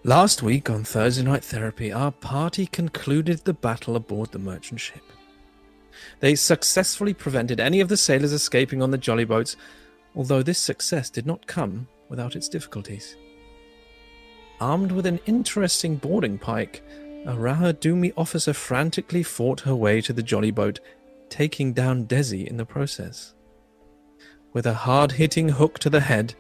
Last week on Thursday Night Therapy, our party concluded the battle aboard the merchant ship. They successfully prevented any of the sailors escaping on the jolly boats, although this success did not come without its difficulties. Armed with an interesting boarding pike, a Rahadumi officer frantically fought her way to the jolly boat, taking down Desi in the process. With a hard-hitting hook to the head,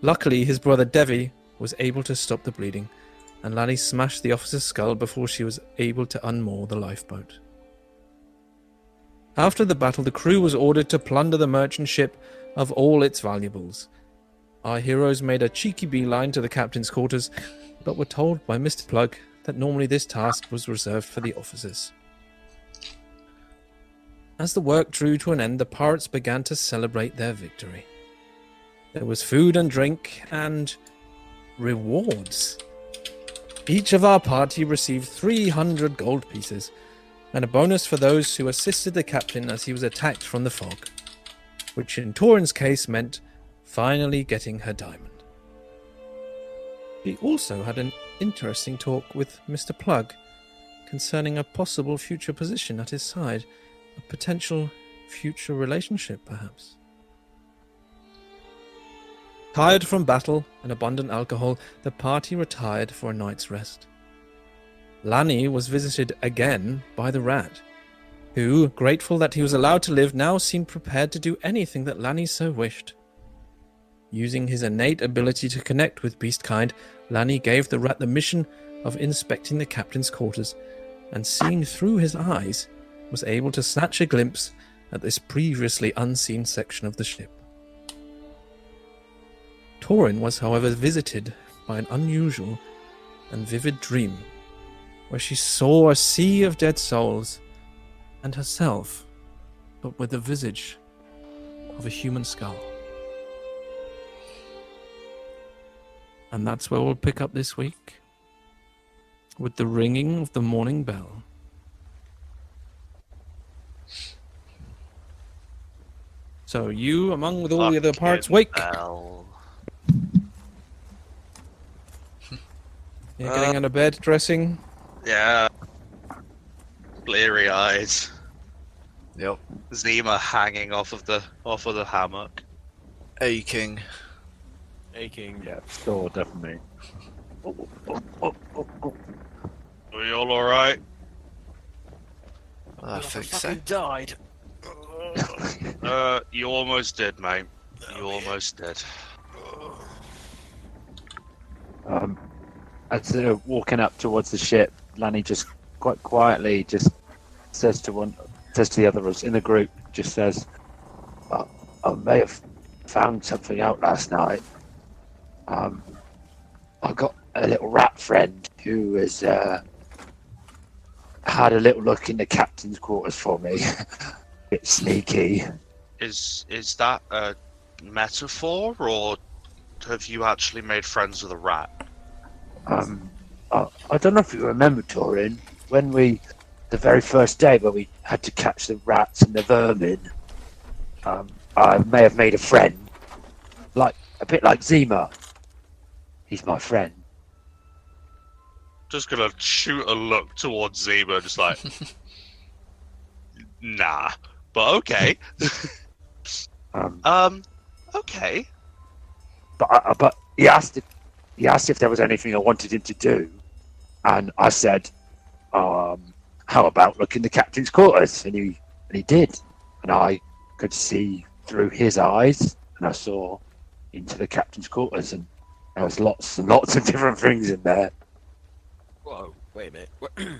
luckily his brother Devvie was able to stop the bleeding, and Lani smashed the officer's skull before she was able to unmoor the lifeboat. After the battle, the crew was ordered to plunder the merchant ship of all its valuables. Our heroes made a cheeky beeline to the captain's quarters, but were told by Mr. Plug that normally this task was reserved for the officers. As the work drew to an end, the pirates began to celebrate their victory. There was food and drink and rewards. Each of our party received 300 gold pieces, and a bonus for those who assisted the captain as he was attacked from the fog, which in Torrin's case meant finally getting her diamond. He also had an interesting talk with Mr. Plug concerning a possible future position at his side, a potential future relationship perhaps. Tired from battle and abundant alcohol, the party retired for a night's rest. Lani was visited again by the rat, who, grateful that he was allowed to live, now seemed prepared to do anything that Lani so wished. Using his innate ability to connect with beastkind, Lani gave the rat the mission of inspecting the captain's quarters, and seeing through his eyes, was able to snatch a glimpse at this previously unseen section of the ship. Torrin was, however, visited by an unusual and vivid dream, where she saw a sea of dead souls and herself, but with the visage of a human skull. And that's where we'll pick up this week, with the ringing of the morning bell. So you, among with all the other pirates, wake. You're getting out of bed, dressing. Yeah. Bleary eyes. Yep. Zima hanging off of the hammock. Aching. Yeah, sure, definitely. Are you all alright? I think so. Died. You almost did, mate. You almost did. As they're walking up towards the ship, Lani just quite quietly just says to the others in the group, just says, I may have found something out last night. I got a little rat friend who has had a little look in the captain's quarters for me. Bit sneaky. Is that a metaphor, or have you actually made friends with a rat? I don't know if you remember, Torrin, when the very first day where we had to catch the rats and the vermin, I may have made a friend, a bit like Zima. He's my friend. Just gonna shoot a look towards Zima, just like, nah, but okay. Okay. But he asked if there was anything I wanted him to do, and I said, how about looking the captain's quarters? And he did, and I could see through his eyes, and I saw into the captain's quarters, and there was lots and lots of different things in there. Whoa, wait a minute.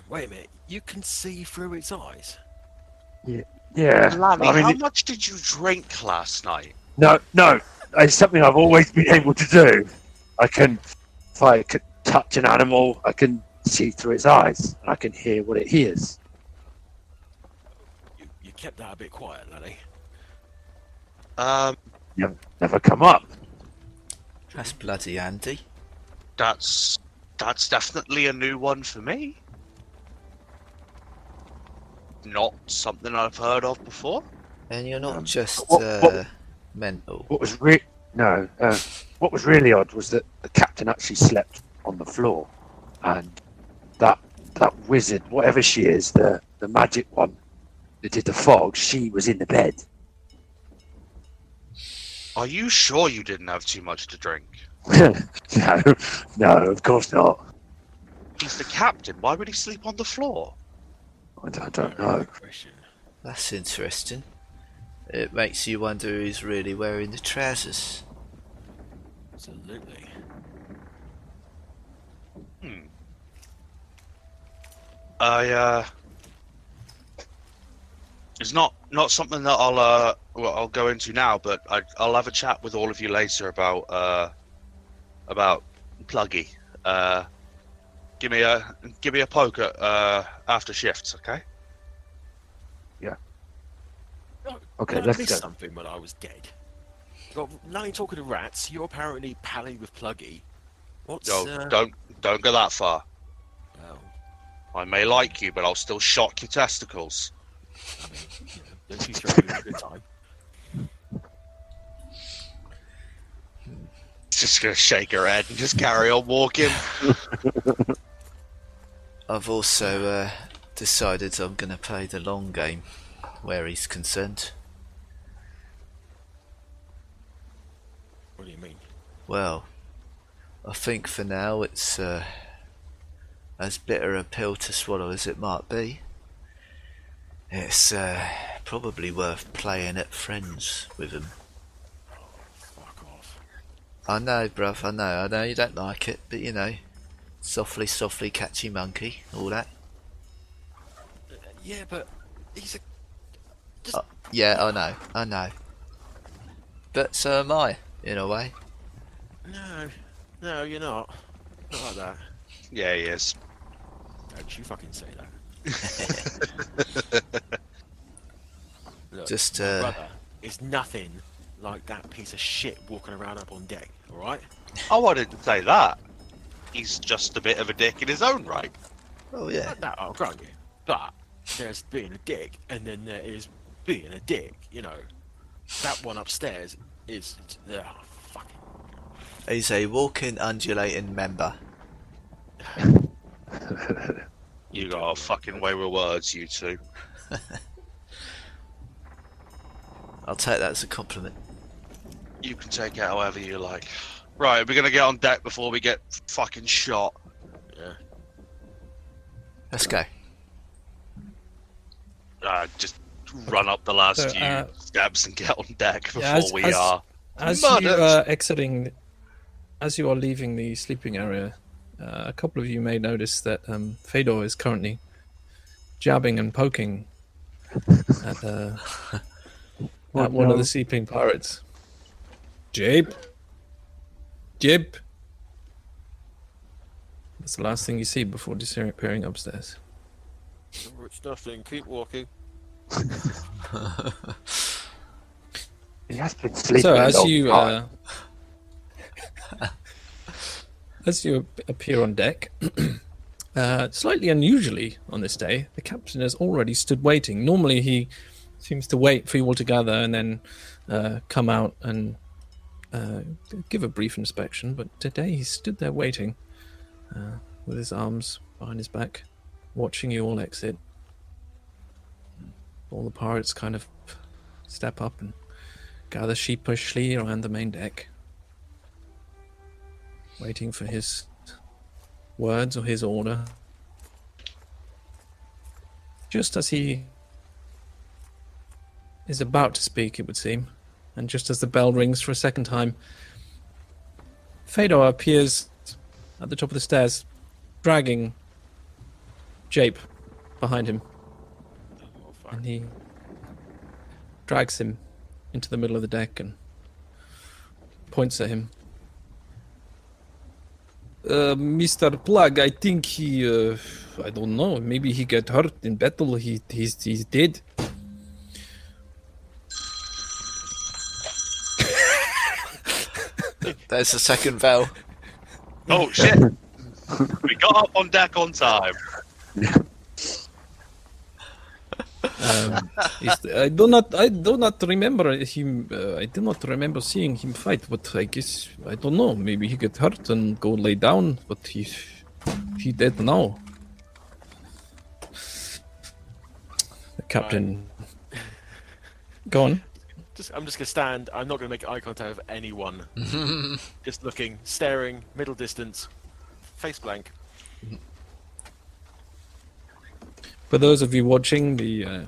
Wait a minute. You can see through its eyes? Yeah. Lani, how much did you drink last night? No, it's something I've always been able to do. If I could touch an animal, I can see through its eyes, and I can hear what it hears. You kept that a bit quiet, Lani. Never come up. That's bloody handy. That's definitely a new one for me. Not something I've heard of before. And you're not just mental. What was what was really odd was that the captain actually slept on the floor, and that wizard, whatever she is, the magic one that did the fog, she was in the bed. Are you sure you didn't have too much to drink? No, of course not. He's the captain. Why would he sleep on the floor? I don't know. Question. That's interesting. It makes you wonder who's really wearing the trousers. Absolutely. It's not something that I'll go into now, but I'll have a chat with all of you later about Pluggy. Give me a poke at after shifts, okay? Okay, I let's missed go. something when I was dead. Got Lanny talking to rats. You're apparently pally with Pluggy. What's No, don't go that far. Well, I may like you, but I'll still shock your testicles. I mean, don't you throw me a good time? Just gonna shake her head and just carry on walking. I've also decided I'm going to play the long game where he's concerned. What do you mean? Well, I think for now it's as bitter a pill to swallow as it might be. It's probably worth playing at friends with him. Fuck off. I know, bruv, I know you don't like it, but you know, softly, softly, catchy monkey, all that. Yeah, but he's a. Yeah, I know. But so am I, in a way. No, you're not. Not like that. Yeah, he is. Don't you fucking say that. Look, Just, my brother is nothing like that piece of shit walking around up on deck, alright? Oh, I didn't say that. He's just a bit of a dick in his own right. Oh yeah. No, I'll grant you. But there's being a dick, and then there is being a dick, you know. That one upstairs is... fucking... He's a walking, undulating member. You got a fucking way with words, you two. I'll take that as a compliment. You can take it however you like. Right, we're gonna get on deck before we get fucking shot. Yeah. Let's go. Just run up the last So, few steps and get on deck before as- we as- are. As Murdered. you are exiting, as you are leaving the sleeping area, a couple of you may notice that Fedor is currently jabbing and poking at, at one of the sleeping pirates. Jib. That's the last thing you see before disappearing upstairs. It's nothing, keep walking. He has been sleeping So a as long you time. as you appear on deck, slightly unusually on this day, the captain has already stood waiting. Normally he seems to wait for you all to gather and then come out and give a brief inspection, but today he stood there waiting with his arms behind his back, watching you all exit. All the pirates kind of step up and gather sheepishly around the main deck, waiting for his words or his order. Just as he is about to speak, it would seem, and just as the bell rings for a second time, Fedor appears at the top of the stairs, dragging Jape behind him, Oh, fuck. and he drags him into the middle of the deck and points at him. Mr. Plug, I think he, I don't know, maybe he got hurt in battle. He's dead. There's the second bell. Oh shit! We got up on deck on time. I do not remember him. I do not remember seeing him fight. But I guess I don't know. Maybe he get hurt and go lay down. But he dead now. The captain. Go on. I'm just gonna stand. I'm not gonna make eye contact with anyone. Just looking, staring, middle distance, face blank. For those of you watching, the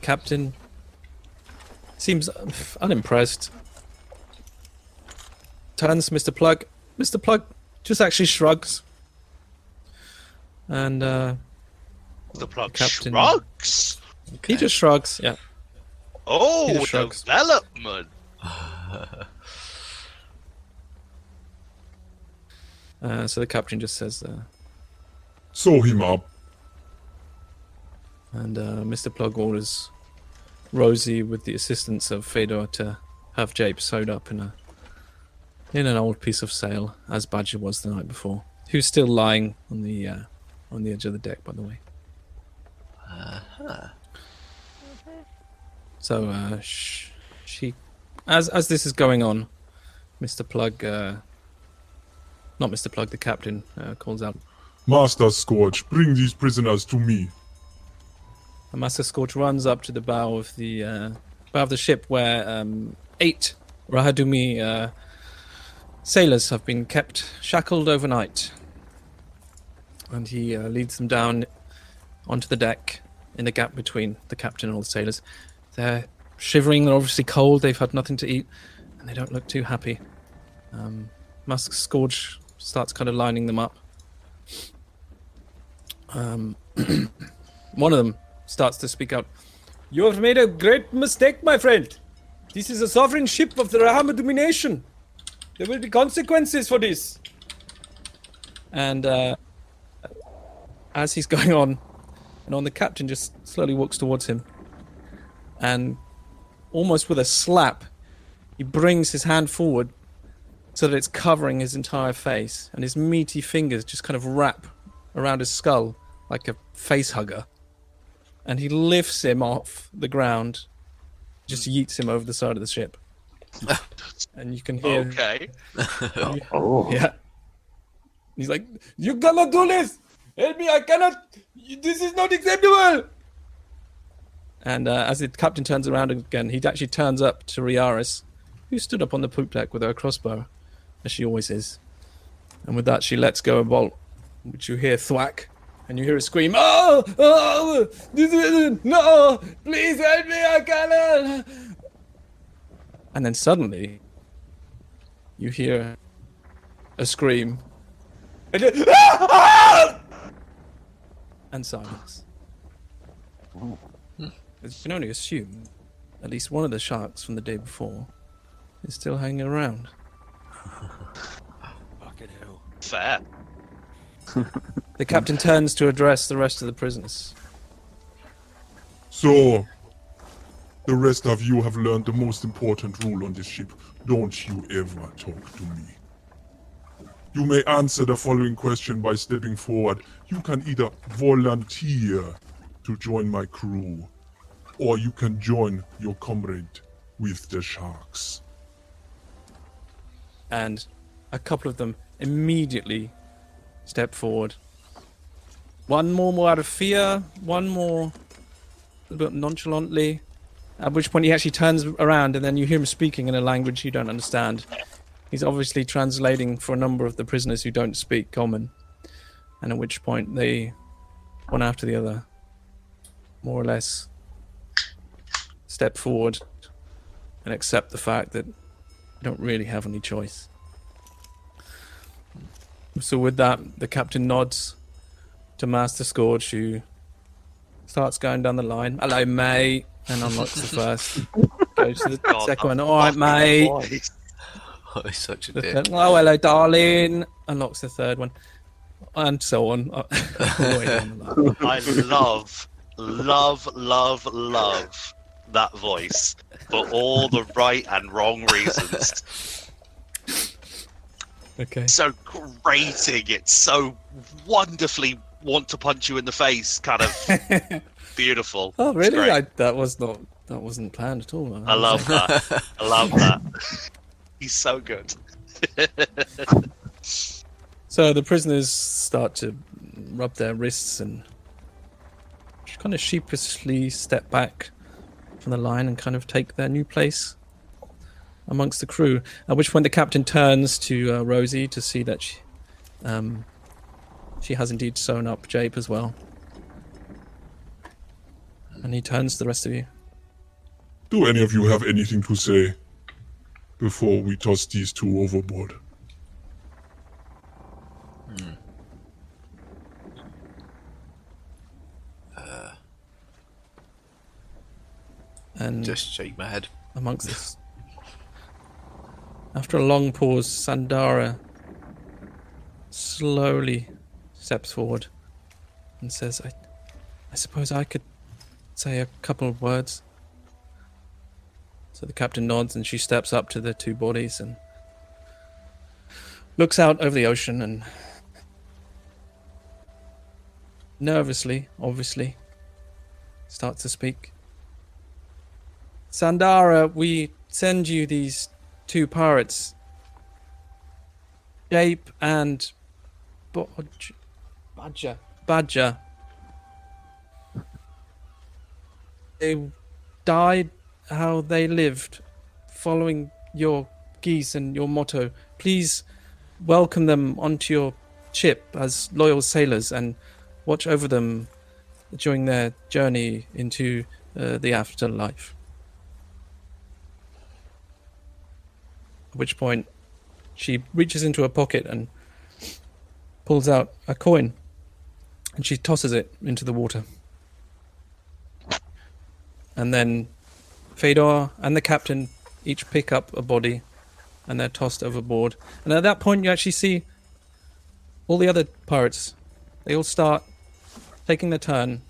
captain seems unimpressed. Turns to Mr. Plug. Mr. Plug just actually shrugs. And The plug Captain- shrugs. he just shrugs, yeah. Oh, He just shrugs. development. So the captain just says, Sew him up. and Mr. Plug orders Rosie with the assistance of Fedor to have Jape sewed up in an old piece of sail, as Badger was the night before. Who's still lying on the edge of the deck, by the way. So she, as this is going on, Mr. Plug, not Mr. Plug, the captain calls out. Master Scorch, bring these prisoners to me. And Master Scorch runs up to the bow of the ship where 8 Rahadumi sailors have been kept shackled overnight. And he leads them down onto the deck in the gap between the captain and all the sailors. They're shivering, they're obviously cold, they've had nothing to eat, and they don't look too happy. Master Scorch starts kind of lining them up. One of them starts to speak out. You have made a great mistake, my friend. This is a sovereign ship of the Rahamadumi nation. There will be consequences for this. And as he's going on, the captain just slowly walks towards him. And almost with a slap, he brings his hand forward so that it's covering his entire face. And his meaty fingers just kind of wrap around his skull like a face hugger. And he lifts him off the ground, just yeets him over the side of the ship. And you can hear... Okay. Oh. Yeah. He's like, you cannot do this! Help me, I cannot! This is not acceptable! And as the captain turns around again, he actually turns up to Riaris, who stood up on the poop deck with her crossbow, as she always is. And with that, she lets go a bolt, which you hear thwack, and you hear a scream, "Oh! Oh! This isn't... No! Please help me, I cannot!" And then suddenly, you hear a scream, and then, and silence. As you can only assume, at least one of the sharks from the day before is still hanging around. Fucking hell. Fair. The captain turns to address the rest of the prisoners. So, the rest of you have learned the most important rule on this ship. Don't you ever talk to me. You may answer the following question by stepping forward. You can either volunteer to join my crew, or you can join your comrade with the sharks. And a couple of them immediately step forward. One more out of fear, one more a little bit nonchalantly. At which point he actually turns around and then you hear him speaking in a language you don't understand. He's obviously translating for a number of the prisoners who don't speak common. And at which point they, one after the other, more or less step forward and accept the fact that you don't really have any choice. So with that, the captain nods to Master Scourge, who starts going down the line. "Hello, mate," and unlocks the first. Goes to the God, second one. that "All right, mate." Boy. Oh, he's such a The dick. third, "Oh, hello, darling." Unlocks the third one, and so on. All the way down the line. I love that voice for all the right and wrong reasons. Okay. So grating, it's so wonderfully want to punch you in the face kind of beautiful. Oh, It's really? great. That wasn't planned at all. I love that. I love that. He's so good. So the prisoners start to rub their wrists and kind of sheepishly step back from the line and kind of take their new place amongst the crew. At which point the captain turns to Rosie to see that she has indeed sewn up Jape as well. And he turns to the rest of you. Do any of you have anything to say before we toss these two overboard? And Just shake my head. amongst us, after a long pause, Sandara slowly steps forward and says, I suppose I could say a couple of words. So the captain nods and she steps up to the two bodies and looks out over the ocean and nervously, obviously, starts to speak. Sandara, we send you these two pirates, Jape and Badger. They died how they lived, following your geese and your motto. Please welcome them onto your ship as loyal sailors and watch over them during their journey into the afterlife. At which point, she reaches into her pocket and pulls out a coin, and she tosses it into the water. And then Fedor and the captain each pick up a body, and they're tossed overboard. And at that point, you actually see all the other pirates. They all start taking their turn,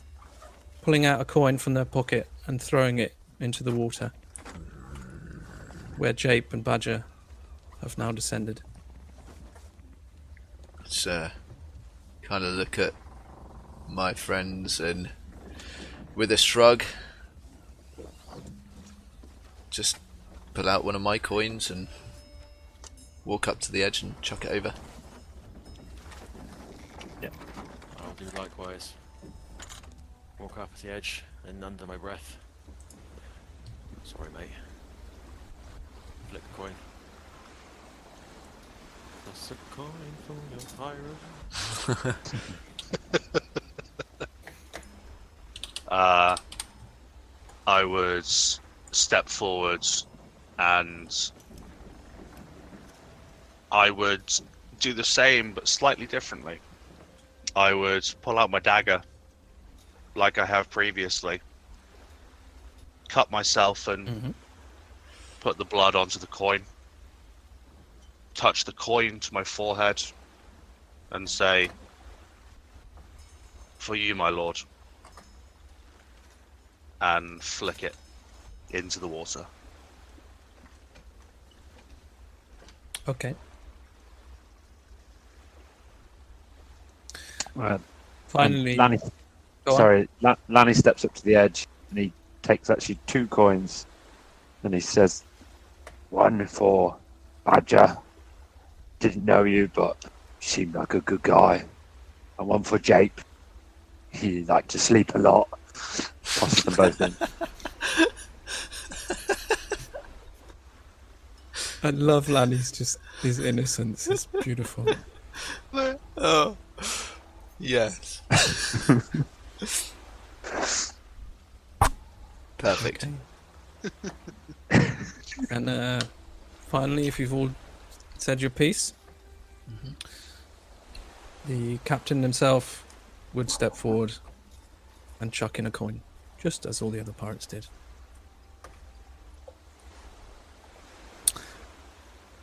pulling out a coin from their pocket and throwing it into the water, where Jape and Badger have now descended. Let's kind of look at my friends and with a shrug, just pull out one of my coins and walk up to the edge and chuck it over. I'll do likewise. Walk up to the edge and under my breath. Sorry, mate. Flip the coin. Toss a coin for your pirate. I would step forward and I would do the same but slightly differently. I would pull out my dagger like I have previously, cut myself and put the blood onto the coin, touch the coin to my forehead and say, "For you, my lord," and flick it into the water. Okay. Finally, Lanny, Go on. sorry, Lanny steps up to the edge and he takes actually 2 coins and he says, "One for Badger, didn't know you but seemed like a good guy, and one for Jape, he liked to sleep a lot." Tosses them both in. I love Lanny's his innocence. It's beautiful. Oh, yes. Perfect. Okay. And finally, if you've all said your piece, the captain himself would step forward and chuck in a coin, just as all the other pirates did.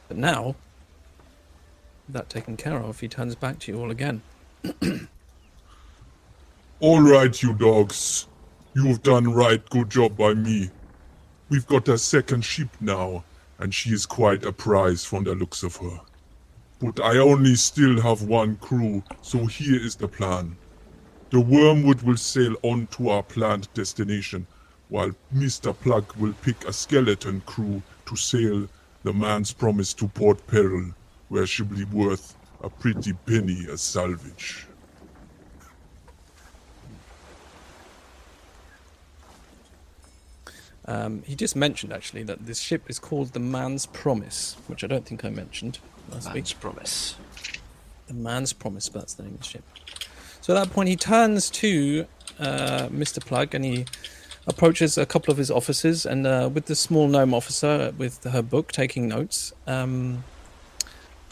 But now, with that taken care of, he turns back to you all again. All right, you dogs. You've done right. Good job by me. We've got a second ship now, and she is quite a prize from the looks of her. But I only still have 1 crew, so here is the plan. The Wormwood will sail on to our planned destination, while Mr. Plug will pick a skeleton crew to sail the Man's Promise to Port Peril, where she'll be worth a pretty penny as salvage. He just mentioned, actually, that this ship is called the Man's Promise, which I don't think I mentioned last week. Man's Promise. The Man's Promise, but that's the name of the ship. So at that point, he turns to Mr. Plug and he approaches a couple of his officers, and with the small gnome officer with her book taking notes,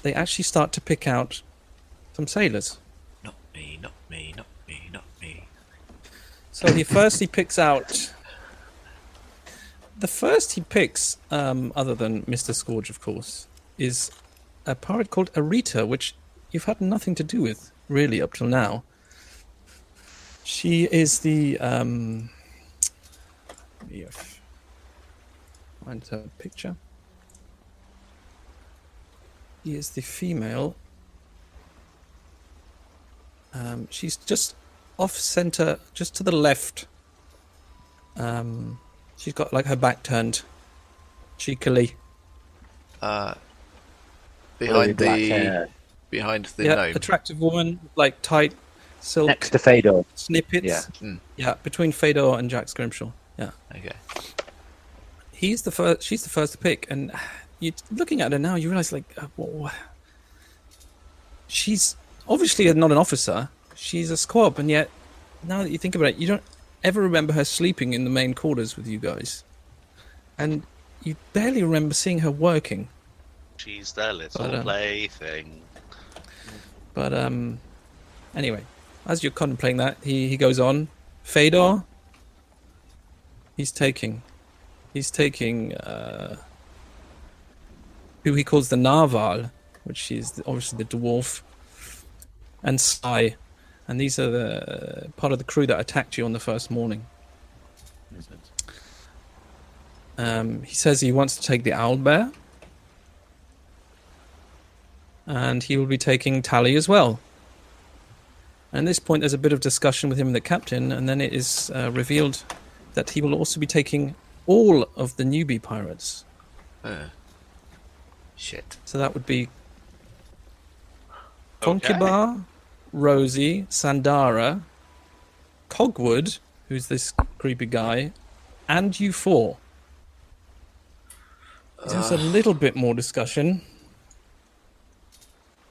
they actually start to pick out some sailors. Not me, not me, not me, not me. So he picks out... The first he picks, other than Mr. Scourge, of course, is a pirate called Arita, which you've had nothing to do with, really, up till now. She is the... find her picture. He is the female. She's just off-center, just to the left. She's got like her back turned, cheekily. Behind black the hair. gnome. Attractive woman, like tight silk Next to Fedor. snippets. Yeah. Yeah, between Fedor and Jack Scrimshaw. Yeah. Okay. He's the first. She's the first to pick, and you looking at her now, you realize she's obviously not an officer. She's a squab, and yet now that you think about it, you don't ever remember her sleeping in the main quarters with you guys, and you barely remember seeing her working. She's their little plaything. But anyway, as you're contemplating that, he goes on. Fedor. He's taking who he calls the Narval, which is obviously the dwarf, and Sai. And these are the part of the crew that attacked you on the first morning. He says he wants to take the Owlbear. And he will be taking Tally as well. And at this point, there's a bit of discussion with him and the captain, and then it is revealed that he will also be taking all of the newbie pirates. Shit. So that would be Okay. Conkibar, Rosie, Sandara, Cogwood, who's this creepy guy, and you four. There's a little bit more discussion.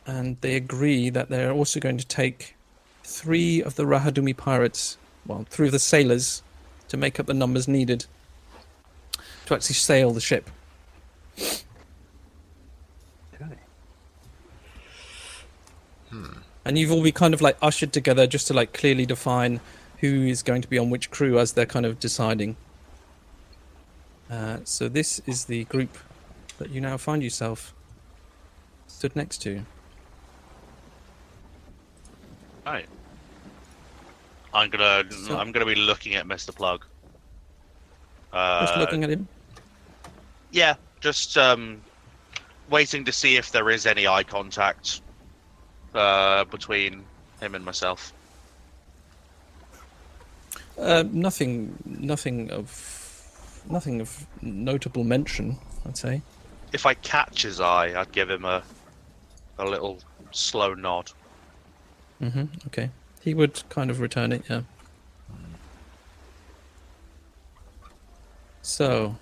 And they agree that they're also going to take 3 of the Rahadumi pirates, well, 3 of the sailors, to make up the numbers needed to actually sail the ship. And you've all been kind of like ushered together just to like clearly define who is going to be on which crew as they're kind of deciding. So this is the group that you now find yourself stood next to. Right. I'm gonna be looking at Mr. Plug. Just looking at him. Yeah, just waiting to see if there is any eye contact between him and myself. Nothing of notable mention, I'd say. If I catch his eye, I'd give him a little slow nod. Okay. He would kind of return it, yeah. So,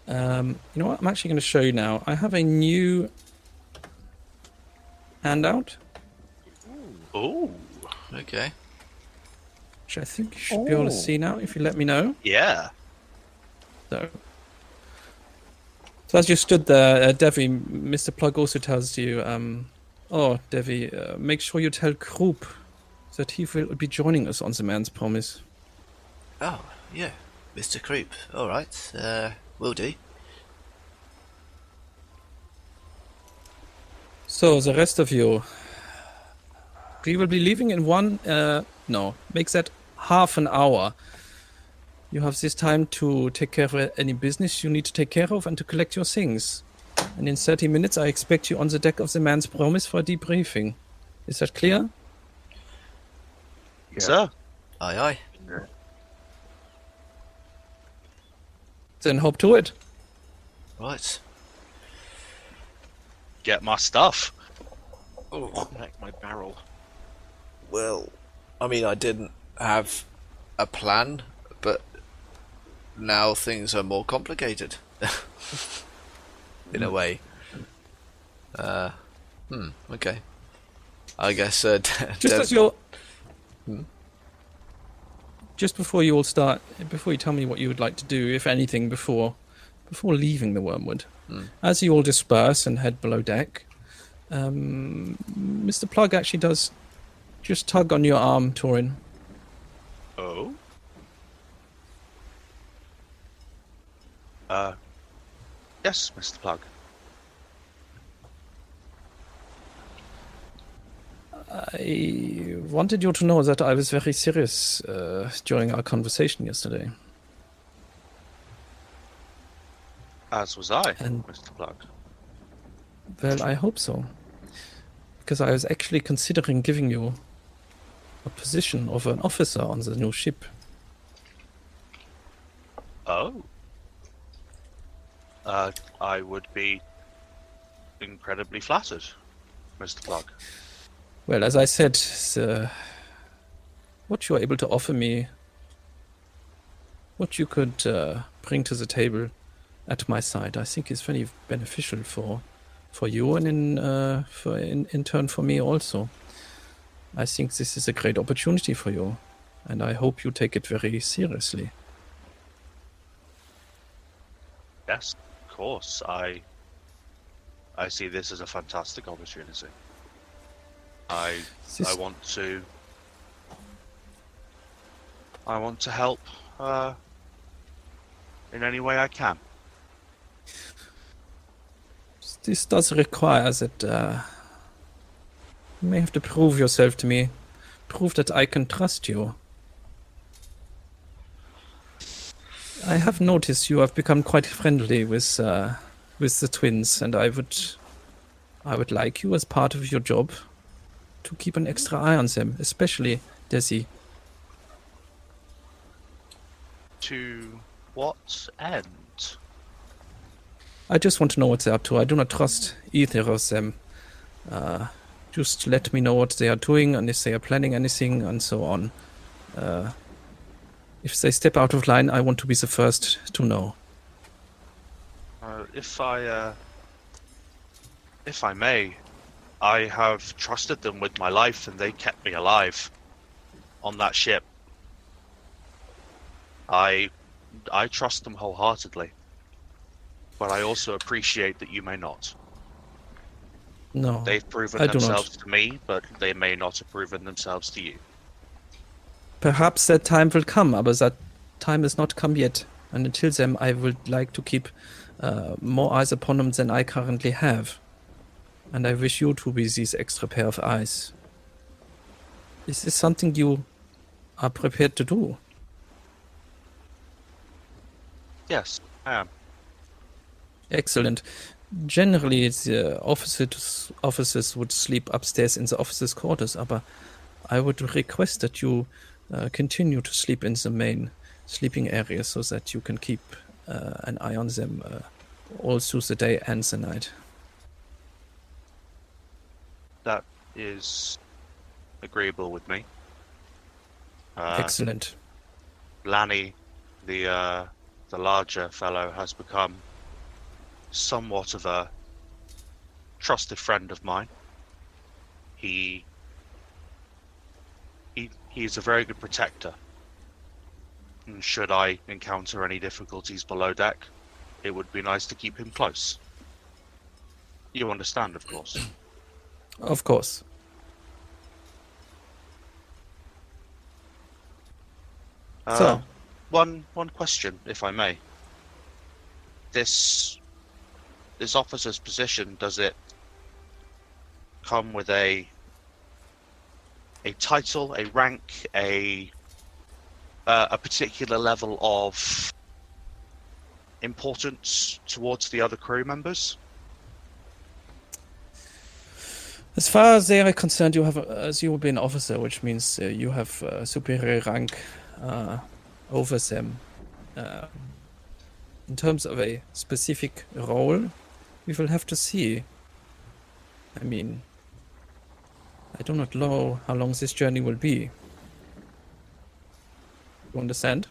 you know what? I'm actually going to show you now. I have a new handout, Ooh. Okay. which I think you should be able to see now if you let me know. Yeah. So as you stood there, Devvie, Mr. Plug also tells you, Devvie, make sure you tell Krupp that he will be joining us on the Man's Promise. Oh, yeah. Mr. Creep. Alright. Will do. So, the rest of you, we will be leaving in makes that half an hour. You have this time to take care of any business you need to take care of and to collect your things. And in 30 minutes, I expect you on the deck of the Man's Promise for a debriefing. Is that clear? Yeah. Sir, Aye, aye. Then hop to it. Right. get my stuff. Oh, Heck, my barrel. well, I mean, I didn't have a plan, but now things are more complicated. In a way. Okay. I guess, Just as you're... Just before you all start, before you tell me what you would like to do, if anything, before leaving the Wormwood, as you all disperse and head below deck, Mr. Plug actually does just tug on your arm, Torrin. Oh? Yes, Mr. Plug. I wanted you to know that I was very serious during our conversation yesterday. As was I, And- Mr. Plug. Well, I hope so. Because I was actually considering giving you a position of an officer on the new ship. Oh. I would be incredibly flattered, Mr. Plug. Well, as I said, what you are able to offer me, what you could bring to the table at my side, I think is very beneficial for you and in turn for me also. I think this is a great opportunity for you, and I hope you take it very seriously. Yes, of course. I see this as a fantastic opportunity. I want to help in any way I can. This does require that you may have to prove yourself to me, prove that I can trust you. I have noticed you have become quite friendly with the twins, and I would like you as part of your job to keep an extra eye on them, especially Dessie. To what end? I just want to know what they're up to. I do not trust either of them. Just let me know what they are doing and if they are planning anything and so on. If they step out of line, I want to be the first to know. If I may, I have trusted them with my life, and they kept me alive on that ship. I trust them wholeheartedly, but I also appreciate that you may not. No, They've proven I do themselves not. to me, but they may not have proven themselves to you. Perhaps that time will come, but that time has not come yet. And until then, I would like to keep more eyes upon them than I currently have. And I wish you to be this extra pair of eyes. Is this something you are prepared to do? Yes, I am. Excellent. Generally, the officers would sleep upstairs in the officers' quarters, but I would request that you continue to sleep in the main sleeping area so that you can keep an eye on them all through the day and the night. That is agreeable with me. Excellent. Lanny, the larger fellow, has become somewhat of a trusted friend of mine. He is a very good protector. And should I encounter any difficulties below deck, it would be nice to keep him close. You understand, of course. Of course. So, one question, if I may. This officer's position, does it come with a title, a rank, a particular level of importance towards the other crew members? As far as they are concerned, as you will be an officer, which means you have superior rank over them. In terms of a specific role, we will have to see. I mean, I do not know how long this journey will be. You understand?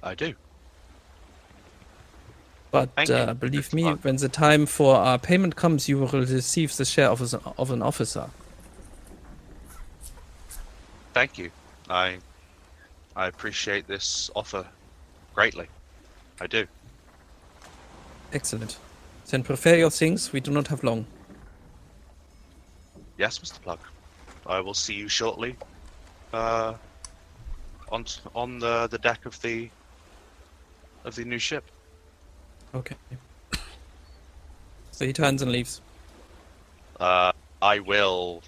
I do. But Thank you. believe Good me, luck. when the time for our payment comes, you will receive the share of an officer. Thank you. I appreciate this offer greatly. I do. Excellent. Then prepare your things. We do not have long. Yes, Mr. Plug. I will see you shortly. On the deck of the new ship. Okay. So he turns and leaves. I will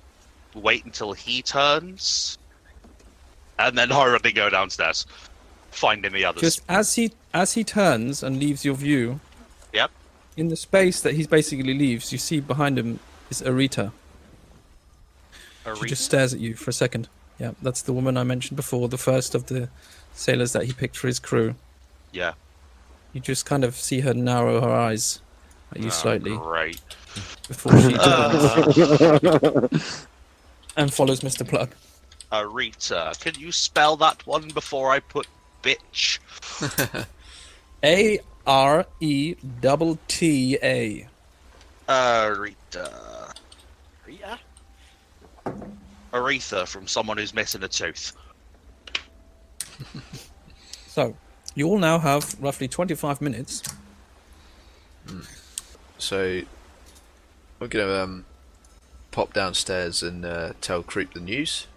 wait until he turns, and then hurriedly go downstairs, finding the others. Just as he turns and leaves your view, Yep. in the space that he basically leaves, you see behind him is Arita. She just stares at you for a second. Yeah, that's the woman I mentioned before, the first of the sailors that he picked for his crew. Yeah. You just kind of see her narrow her eyes at you slightly Great. before she turns and follows Mr. Plug. Rita, can you spell that one before I put bitch? Aretta. Rita. Rita? Aretha from someone who's missing a tooth. So, you all now have roughly 25 minutes. So we're gonna pop downstairs and tell Creep the news.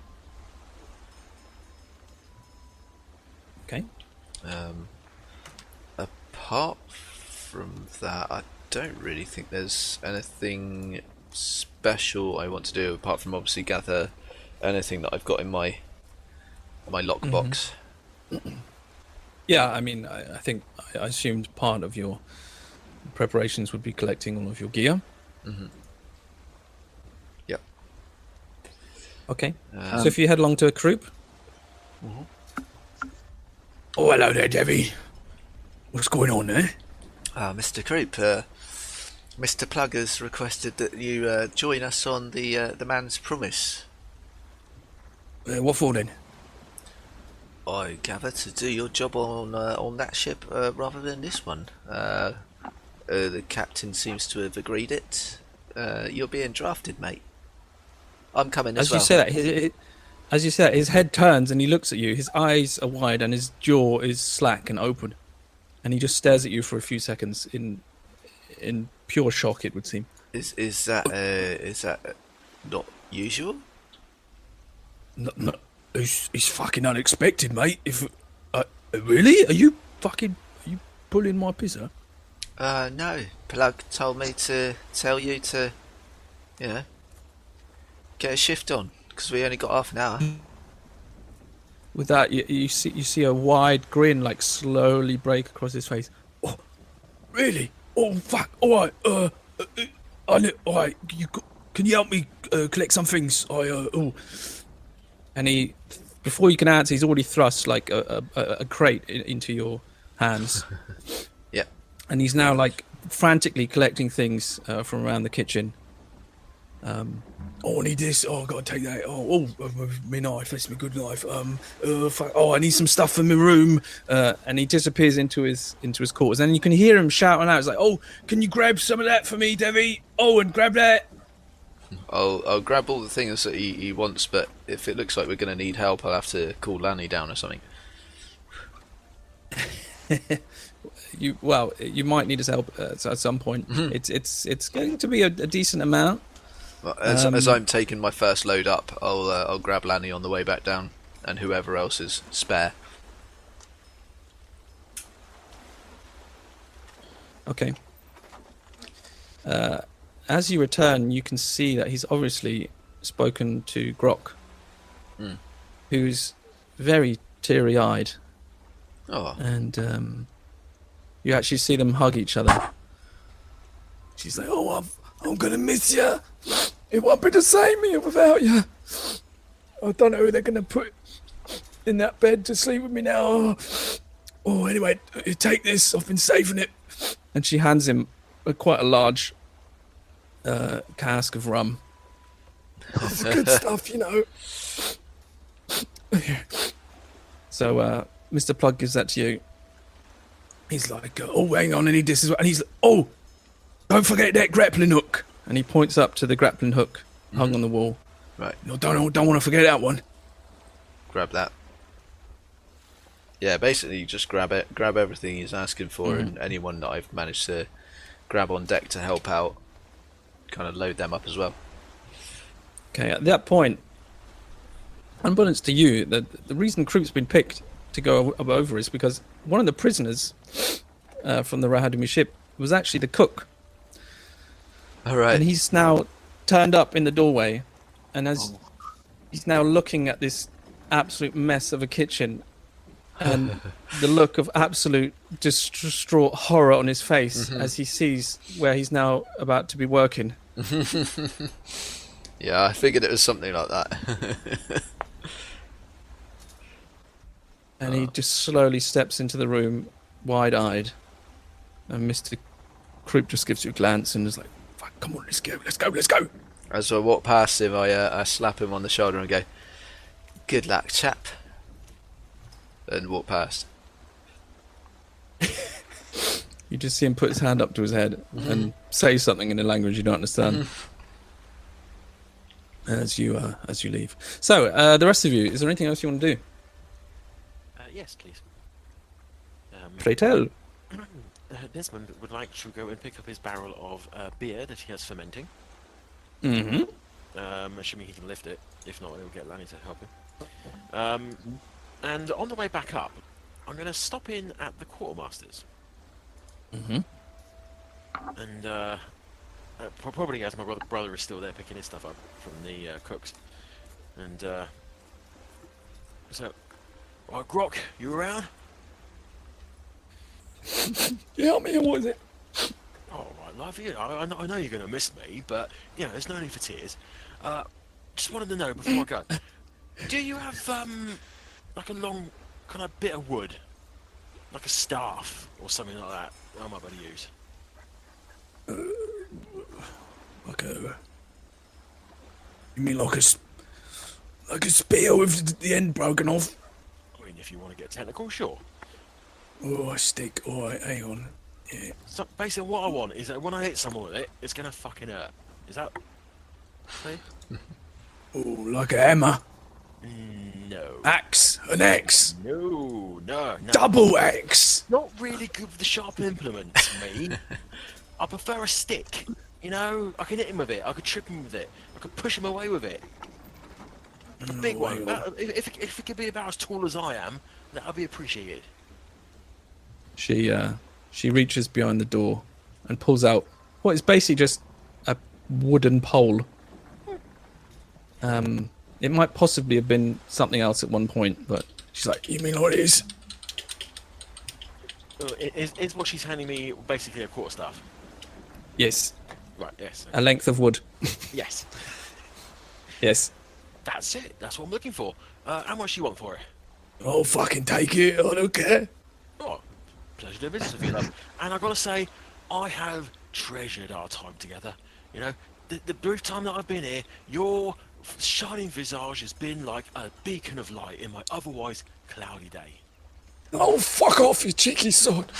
Okay. Apart from that, I don't really think there's anything special I want to do apart from obviously gather anything that I've got in my lockbox. Yeah, I mean, I think I assumed part of your preparations would be collecting all of your gear. Yep. Okay. So if you head along to a croup. Oh, hello there, Devvie. What's going on there? Mr. Creep, Mr. Plug has requested that you join us on the Man's Promise. What for then? I gather to do your job on that ship rather than this one. The captain seems to have agreed it. You're being drafted, mate. I'm coming as well. As you say that, his head turns and he looks at you. His eyes are wide and his jaw is slack and open, and he just stares at you for a few seconds in pure shock. It would seem. Is that not usual? No, it's fucking unexpected, mate. If really, are you pulling my pisser? No. Plug told me to tell you to, get a shift on because we only got half an hour. With that, you see a wide grin like slowly break across his face. Oh, really? Oh, fuck. All right. All right. Can you help me collect some things? And he, before you can answer, he's already thrust like a crate into your hands. Yep. And he's now like frantically collecting things from around the kitchen. Oh, I need this. Oh, I gotta take that. My knife. That's my good knife. Fuck. Oh, I need some stuff for my room. And he disappears into his quarters. And you can hear him shouting out. It's like, Oh, can you grab some of that for me, Devvie? Oh, and grab that. I'll grab all the things that he wants, but if it looks like we're going to need help, I'll have to call Lani down or something. you might need his help at some point. It's going to be a decent amount. Well, as I'm taking my first load up, I'll grab Lani on the way back down, and whoever else is spare. Okay. As you return, you can see that he's obviously spoken to Grok, who's very teary-eyed, and you actually see them hug each other. She's like, oh, I'm gonna miss you. It won't be the same here without you. I don't know who they're going to put in that bed to sleep with me now. Oh, anyway, take this. I've been saving it. And she hands him quite a large cask of rum. It's good stuff, you know. So, Mr. Plug gives that to you. He's like, oh, hang on, I need this as well. And he's like, oh, don't forget that grappling hook. And he points up to the grappling hook hung on the wall. Right. No, don't want to forget that one. Grab that. Yeah, basically you just grab it, grab everything he's asking for, and anyone that I've managed to grab on deck to help out, kind of load them up as well. Okay, at that point, unbeknownst to you, the reason Kroop's been picked to go over is because one of the prisoners from the Rahadumi ship was actually the cook. All right. And he's now turned up in the doorway, and as he's now looking at this absolute mess of a kitchen, and the look of absolute distraught horror on his face as he sees where he's now about to be working. Yeah, I figured it was something like that. And he just slowly steps into the room, wide-eyed. And Mr. Kroop just gives you a glance and is like, "Fuck, come on, let's go. As I walk past him, I slap him on the shoulder and go, "Good luck, chap," and walk past. You just see him put his hand up to his head and say something in a language you don't understand. As you leave. So, the rest of you, is there anything else you want to do? Yes, please. Pray tell. Desmond would like to go and pick up his barrel of beer that he has fermenting. Mm-hmm. Assuming he can lift it. If not, he'll get Lani to help him. And on the way back up, I'm going to stop in at the quartermaster's. Mm-hmm. And probably as my brother is still there picking his stuff up from the cooks. And so, right, Grok, you around? Yeah, man, what is it? Oh, right, love you. I know you're going to miss me, but you know, there's no need for tears. Just wanted to know before I go. Do you have like a long kind of bit of wood, like a staff or something like that? I might be able to use. Like a... You mean like a spear with the end broken off? I mean, if you want to get technical, sure. Oh, a stick. All right, hang on. Yeah. So basically, what I want is that when I hit someone with it, it's gonna fucking hurt. Is that? See? Oh, like a hammer. No. Axe. An axe. No. Double axe. Not really good with the sharp implements, me. I prefer a stick. You know, I can hit him with it. I could trip him with it. I could push him away with it. A big one. hang on. About, if it could be about as tall as I am, that would be appreciated. She reaches behind the door and pulls out what is basically just a wooden pole. It might possibly have been something else at one point, but she's like, You mean like this? Is what she's handing me basically a quarterstaff? yes, Right, yes. a length of wood. Yes. Yes. That's it. That's what I'm looking for. How much do you want for it? Oh, fucking take it. I don't care. Oh, pleasure to visit with you, love. And I've got to say, I have treasured our time together. You know, the brief time that I've been here, your shining visage has been like a beacon of light in my otherwise cloudy day. Oh, fuck off, you cheeky sod.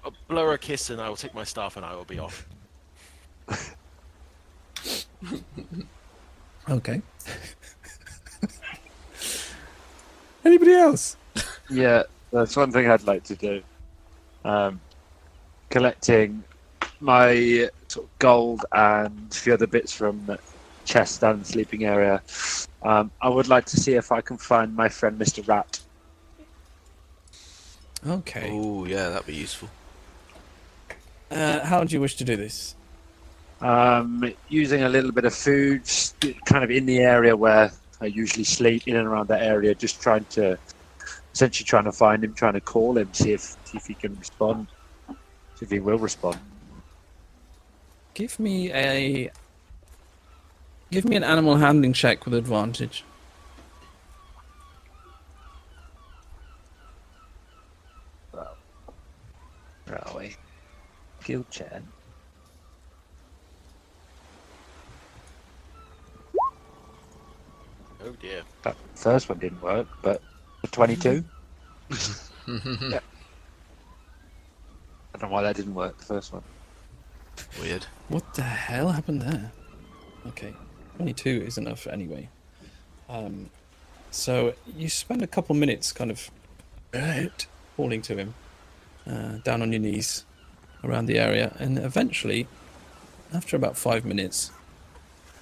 I'll blow her a kiss and I will take my staff and I will be off. Okay. Anybody else? Yeah, that's one thing I'd like to do. Collecting my sort of gold and a few other bits from the chest and sleeping area. I would like to see if I can find my friend Mr. Rat. Okay. Oh, yeah, that'd be useful. How do you wish to do this? Using a little bit of food, kind of in the area where I usually sleep, in and around that area, just essentially trying to find him, trying to call him, see if he can respond, see if he will respond. Give me an animal handling check with advantage. Where are we? Guild chat. Oh dear. That first one didn't work, but the 22. Yeah. I don't know why that didn't work. The first one. Weird. What the hell happened there? Okay, 22 is enough anyway. So you spend a couple minutes kind of falling to him, down on your knees around the area, and eventually, after about 5 minutes,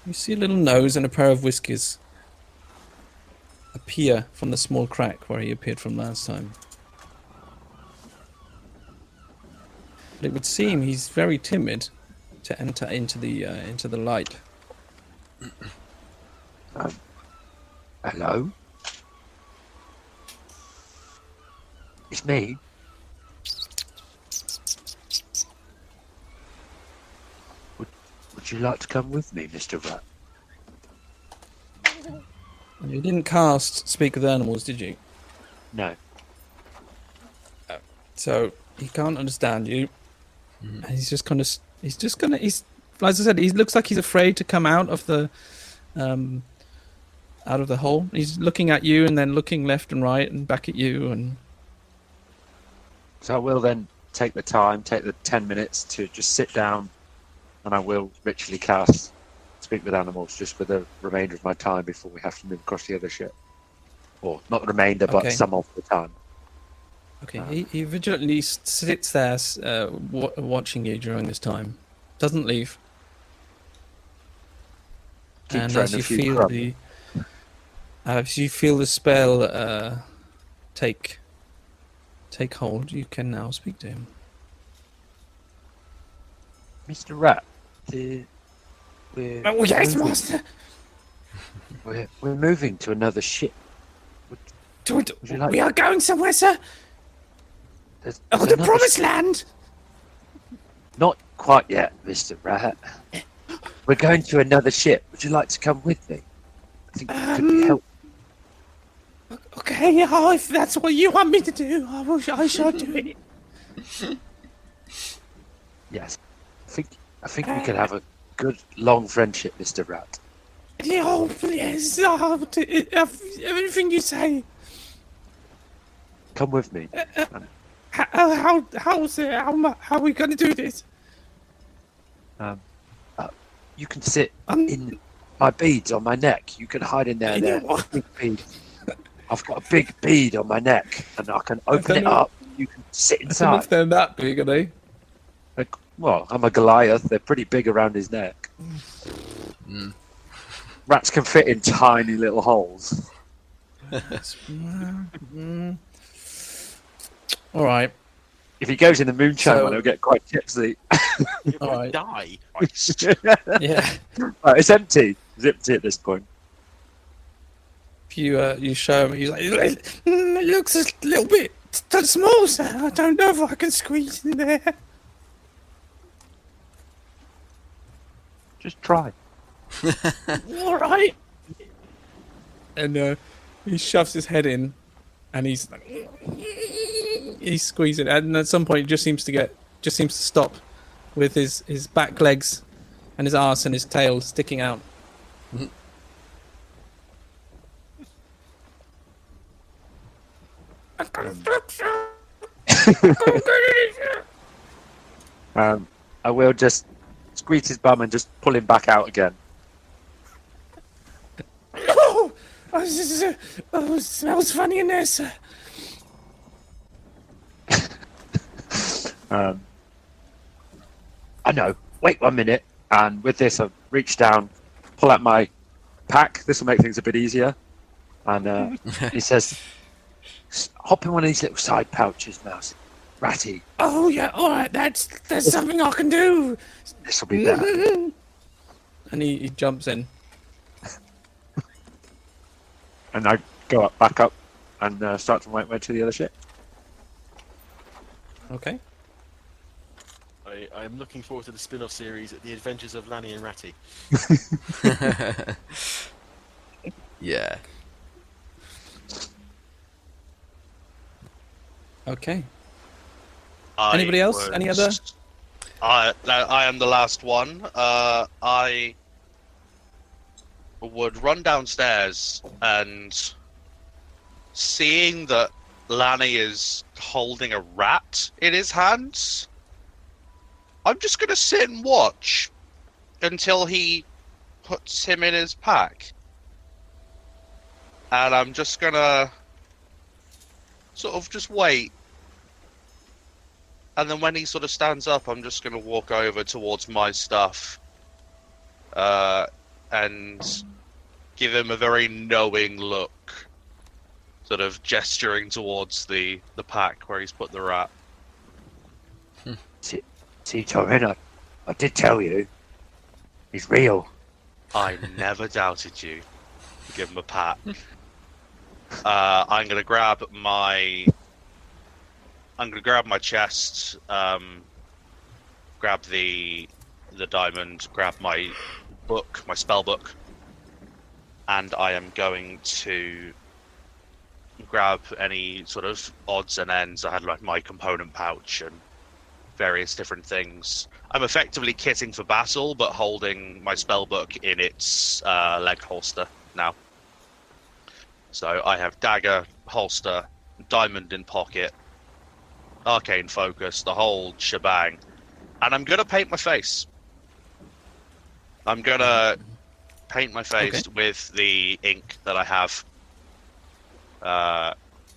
you see a little nose and a pair of whiskers appear from the small crack where he appeared from last time. But it would seem he's very timid to enter into the light. Hello? It's me. Would you like to come with me, Mr. Rat? And you didn't cast Speak with Animals, did you? No. So he can't understand you. And he's just kind of, as I said, he looks like he's afraid to come out of the hole. He's looking at you and then looking left and right and back at you. And So I will then take the 10 minutes to just sit down, and I will ritually cast Speak with Animals just for the remainder of my time before we have to move across the other ship. Or not the remainder, but Okay. some of the time. okay, he vigilantly sits there watching you during this time. Doesn't leave. Keep And throwing as a you few feel crumbs. the spell take hold, you can now speak to him. Mr. Rat, we're Oh, yes, moving- master. We're moving to another ship. Would you like- We are going somewhere, sir. There's Oh, the another promised ship. land. Not quite yet, Mr. Rat. We're going to another ship. Would you like to come with me? I think it could be helpful. Okay, oh, if that's what you want me to do, I shall do it. Yes. I think we could have a good long friendship, Mr. Rat. Oh, yes, oh, everything you say. Come with me. How are we going to do this? You can sit Um, in my beads on my neck. You can hide in there. In There. your what? Big bead. I've got a big bead on my neck, and I can open don't it know. up. You can sit I don't know inside. if they're that big, are they? Like, well, I'm a Goliath. They're pretty big around his neck. Rats can fit in tiny little holes. All right. If he goes in the moonshine So- one, he'll get quite tipsy. You All might right. die. Yeah. Right, it's empty. It's empty at this point. If you show him, he's like, It looks a little bit small, sir. I don't know if I can squeeze in there. Just try. All right. and he shoves his head in, and he's squeezing, and at some point, he just seems to stop, with his back legs, and his arse and his tail sticking out. I will just squeeze his bum and just pull him back out again. Oh, it smells funny in there, sir. I know. Wait 1 minute. And with this, I reach down, pull out my pack. This will make things a bit easier. And he says, hop in one of these little side pouches, Mouse. Ratty. Oh yeah, all right. That's something I can do. This will be better. And he jumps in. And I go up, back up, and start to make my way to the other ship. Okay. I'm looking forward to the spin-off series, The Adventures of Lanny and Ratty. Yeah. Okay. I Anybody else? Any other? I am the last one. I would run downstairs and seeing that Lanny is holding a rat in his hands, I'm just going to sit and watch until he puts him in his pack. And I'm just going to sort of just wait. And then when he sort of stands up, I'm just going to walk over towards my stuff and give him a very knowing look, sort of gesturing towards the pack where he's put the rat. See, Torrin, I did tell you. He's real. I never doubted you. Give him a pat. I'm going to grab my chest, grab the diamond, grab my book, my spell book, and I am going to grab any sort of odds and ends. I had like my component pouch and various different things. I'm effectively kitting for battle, but holding my spell book in its leg holster now. So I have dagger, holster, diamond in pocket, arcane focus, the whole shebang. And I'm going to paint my face. I'm going to paint my face with the ink that I have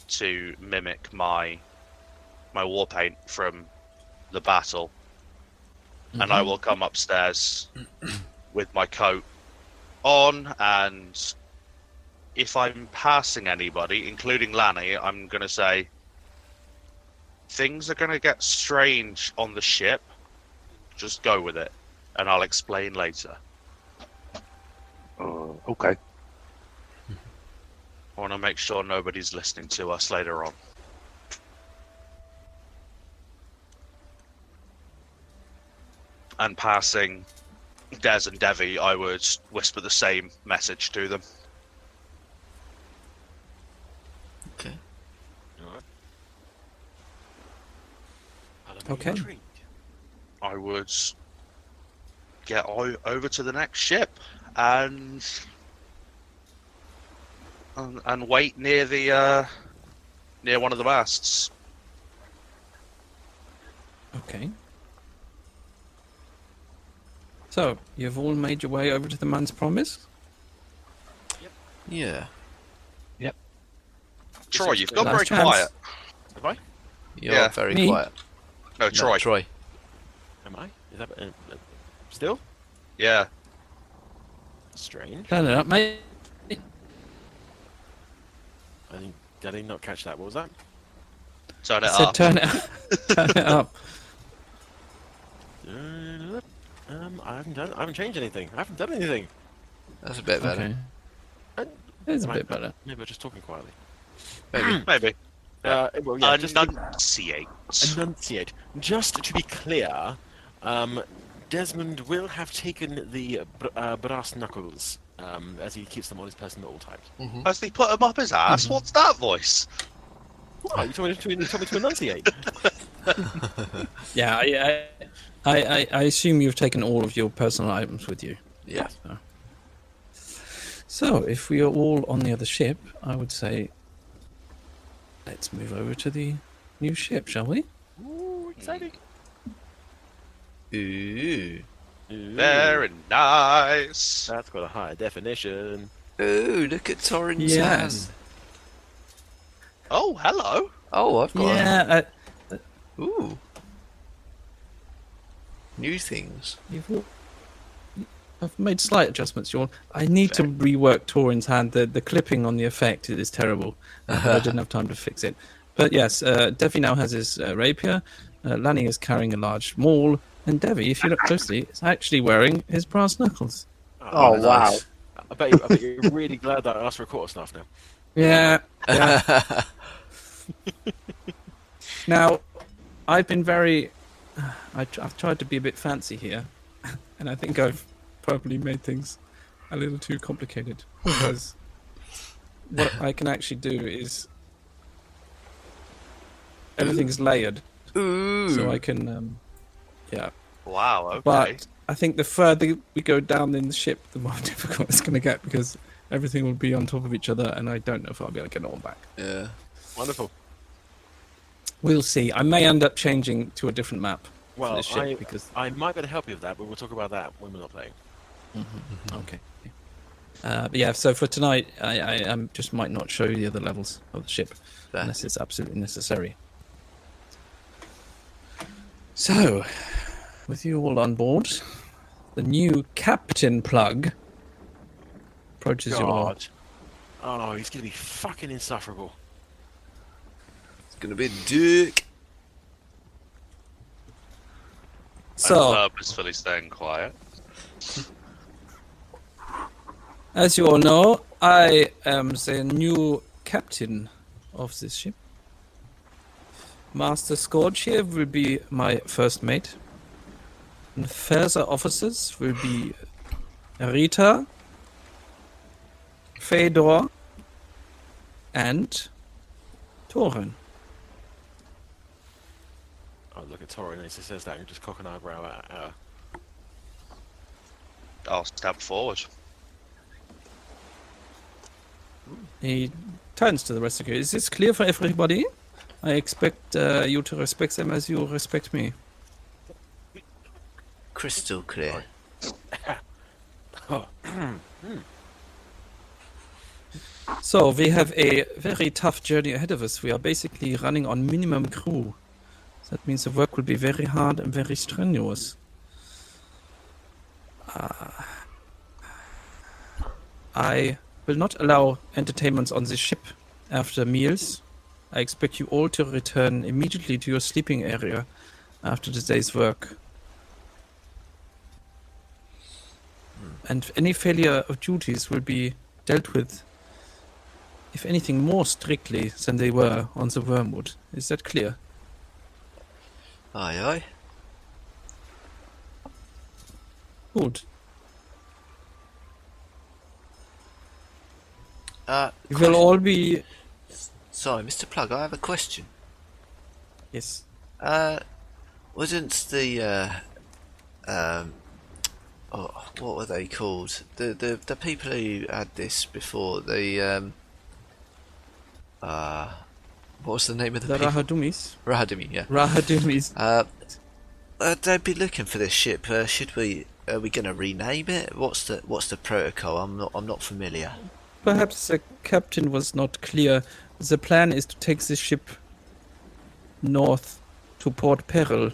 to mimic my war paint from the battle. And I will come upstairs with my coat on, and if I'm passing anybody, including Lanny, I'm going to say, things are going to get strange on the ship. Just go with it, and I'll explain later. Okay. I want to make sure nobody's listening to us later on. And passing Des and Devvie, I would whisper the same message to them. Okay. Alright. Okay. I would get over to the next ship and wait near the near one of the masts. Okay. So, you've all made your way over to the man's promise? Yeah. Troy, you've gone Last very chance. quiet. Have I? You're Yeah. very Me? quiet. No, Troy. Troy. Am I? Is that still? Yeah. Strange. Turn it up, mate. I did not catch that. What was that? Turn it I said up. turn it up. Turn it up. I haven't changed anything. I haven't done anything. That's a bit better. Okay. It's a Am I- bit better. Maybe I'm just talking quietly. Maybe. Maybe. Well, yeah, just to Enunciate. enunciate. Just to be clear, Desmond will have taken the brass knuckles, as he keeps them on his person at all times. Has he put him up his ass? What's that voice? What? You told me to enunciate? Yeah, I assume you've taken all of your personal items with you. Yeah. So, if we are all on the other ship, I would say, let's move over to the new ship, shall we? Ooh, exciting. Ooh. Very nice. That's got a higher definition. Ooh, look at Torrin's Yes. hand. Oh, hello. Oh, I've got Yeah, Ooh. New things. I've made slight adjustments, Sean. I need to rework Torrin's hand. The clipping on the effect is terrible. I didn't have time to fix it. But yes, Devvie now has his rapier. Lanny is carrying a large maul. And Devvie, if you look closely, is actually wearing his brass knuckles. Oh, wow. nice. I bet you're really glad that I asked for a quarter staff now. Yeah. Now, I've been very I've tried to be a bit fancy here, and I think I've probably made things a little too complicated. Because what I can actually do is everything's layered, so I can, yeah. Wow. Okay. But I think the further we go down in the ship, the more difficult it's going to get because everything will be on top of each other, and I don't know if I'll be able to get it all back. Yeah. Wonderful. We'll see. I may end up changing to a different map for Well, this ship because I might be able to help you with that, but we'll talk about that when we're not playing. okay. But yeah, so for tonight, I just might not show you the other levels of the ship Fair. unless it's absolutely necessary. So, with you all on board, the new captain plug approaches your. God. Oh, he's gonna be fucking insufferable. It's gonna be a dick. So, I'm purposefully staying quiet. as you all know, I am the new captain of this ship. Master Scourge here will be my first mate. And further officers will be Rita, Fedor, and Torrin. Oh, look at Torrin as he says that and just cock an eyebrow at her. I'll step forward. He turns to the rest of you. Is this clear for everybody? I expect you to respect them as you respect me. Crystal clear. So, we have a very tough journey ahead of us. We are basically running on minimum crew. That means the work will be very hard and very strenuous. I will not allow entertainments on this ship after meals. I expect you all to return immediately to your sleeping area after the day's work. And any failure of duties will be dealt with, if anything, more strictly than they were on the Wormwood. Is that clear? Aye, aye. Good. You will Question. all be... Sorry, Mr. Plug, I have a question. Yes. Wasn't the what were they called? The people who had this before, the what was the name of the The people? Rahadumis. Rahadimi, yeah. Rahadumis. They'd be looking for this ship. Should we? Are we going to rename it? What's the protocol? I'm not familiar. Perhaps the captain was not clear. The plan is to take this ship north to Port Peril,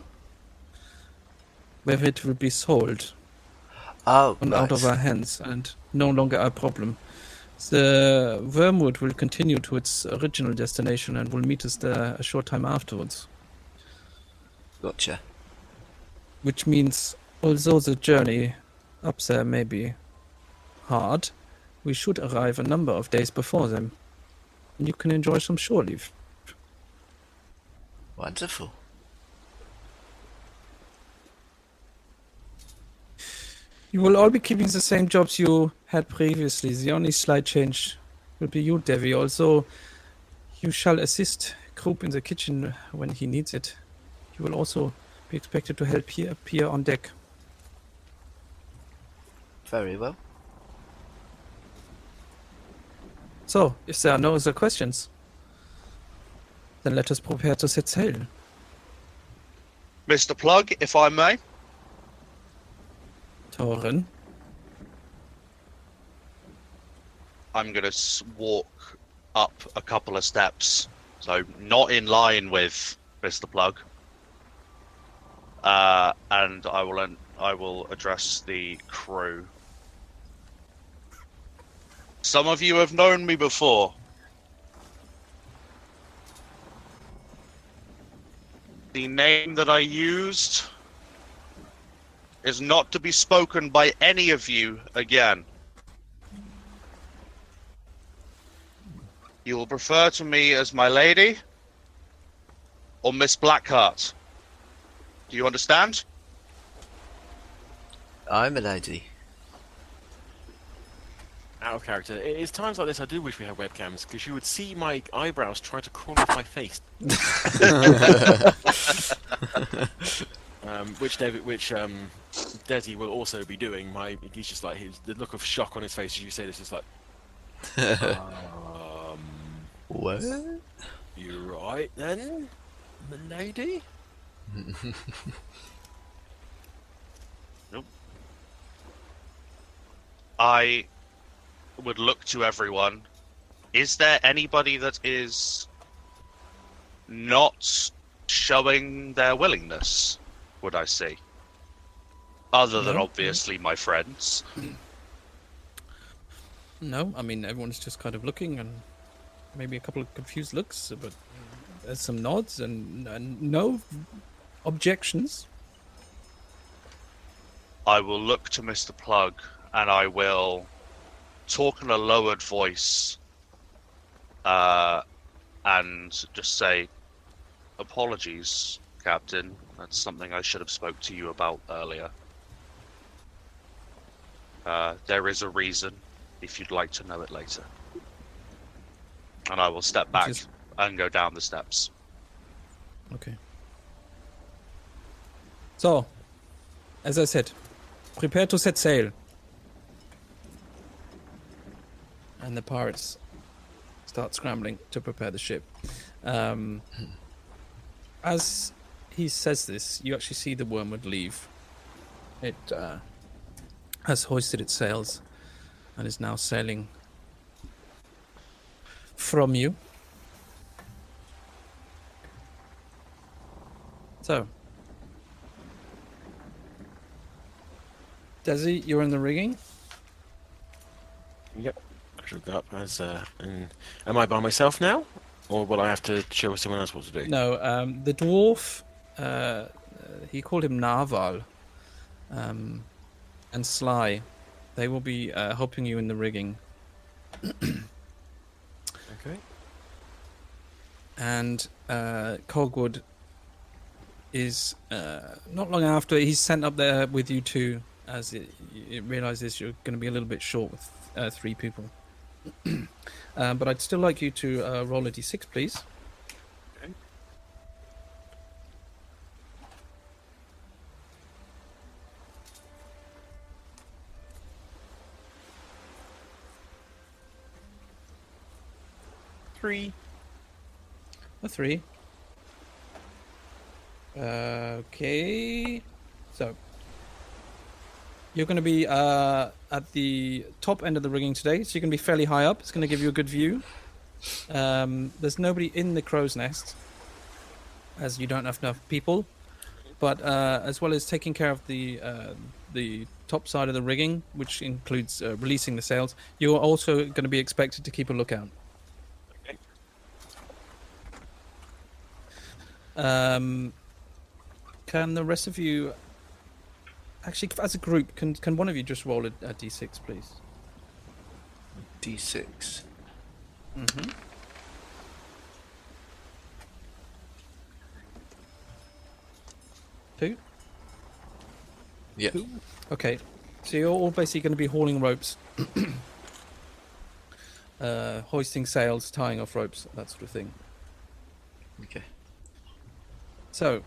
where it will be sold Oh, and right. out of our hands and no longer a problem. The Wormwood will continue to its original destination and will meet us there a short time afterwards. Gotcha. Which means, although the journey up there may be hard, we should arrive a number of days before them. And you can enjoy some shore leave. Wonderful. You will all be keeping the same jobs you had previously. The only slight change will be you, Devvie. Also, you shall assist Krupp in the kitchen when he needs it. You will also be expected to help appear on deck. Very well. So, if there are no other questions, then let us prepare to set sail. Mr. Plug, if I may. Torrin, I'm going to walk up a couple of steps, so not in line with Mr. Plug. And I will address the crew. Some of you have known me before. The name that I used is not to be spoken by any of you again. You will refer to me as my lady or Miss Blackheart. Do you understand? I'm a lady. Out of character. It's times like this I do wish we had webcams, because you would see my eyebrows try to crawl off my face. Which Desi will also be doing. He's just like the look of shock on his face as you say this is like. What? You right then, milady? Nope. I would look to everyone. Is there anybody that is not showing their willingness? Would I see? Other than No. obviously my friends. No, I mean everyone's just kind of looking and maybe a couple of confused looks, but there's some nods and no objections. I will look to Mr. Plug and I will talk in a lowered voice and just say, apologies, Captain. That's something I should have spoke to you about earlier. There is a reason, if you'd like to know it later. And I will step back and go down the steps. Okay. So, as I said, prepare to set sail. And the pirates start scrambling to prepare the ship. As he says this, you actually see the Wormwood leave. It has hoisted its sails and is now sailing from you. So, Desi, you're in the rigging. Yep. I shall go up as and am I by myself now? Or will I have to show someone else what to do? No, the dwarf, he called him Narval, and Sly. They will be helping you in the rigging. Okay. And Cogwood is not long after he's sent up there with you two, as it realizes you're going to be a little bit short with 3 people. But I'd still like you to roll a d6, please. Okay. Three. A 3. Okay. So you're going to be at the top end of the rigging today, so you're going to be fairly high up. It's going to give you a good view. There's nobody in the crow's nest, as you don't have enough people. But as well as taking care of the top side of the rigging, which includes releasing the sails, you're also going to be expected to keep a lookout. Okay. Can the rest of you, actually, as a group, can one of you just roll a d6, please? D6. Mm-hmm. Two? Yeah. Okay, so you're all basically going to be hauling ropes, hoisting sails, tying off ropes, that sort of thing. Okay. So,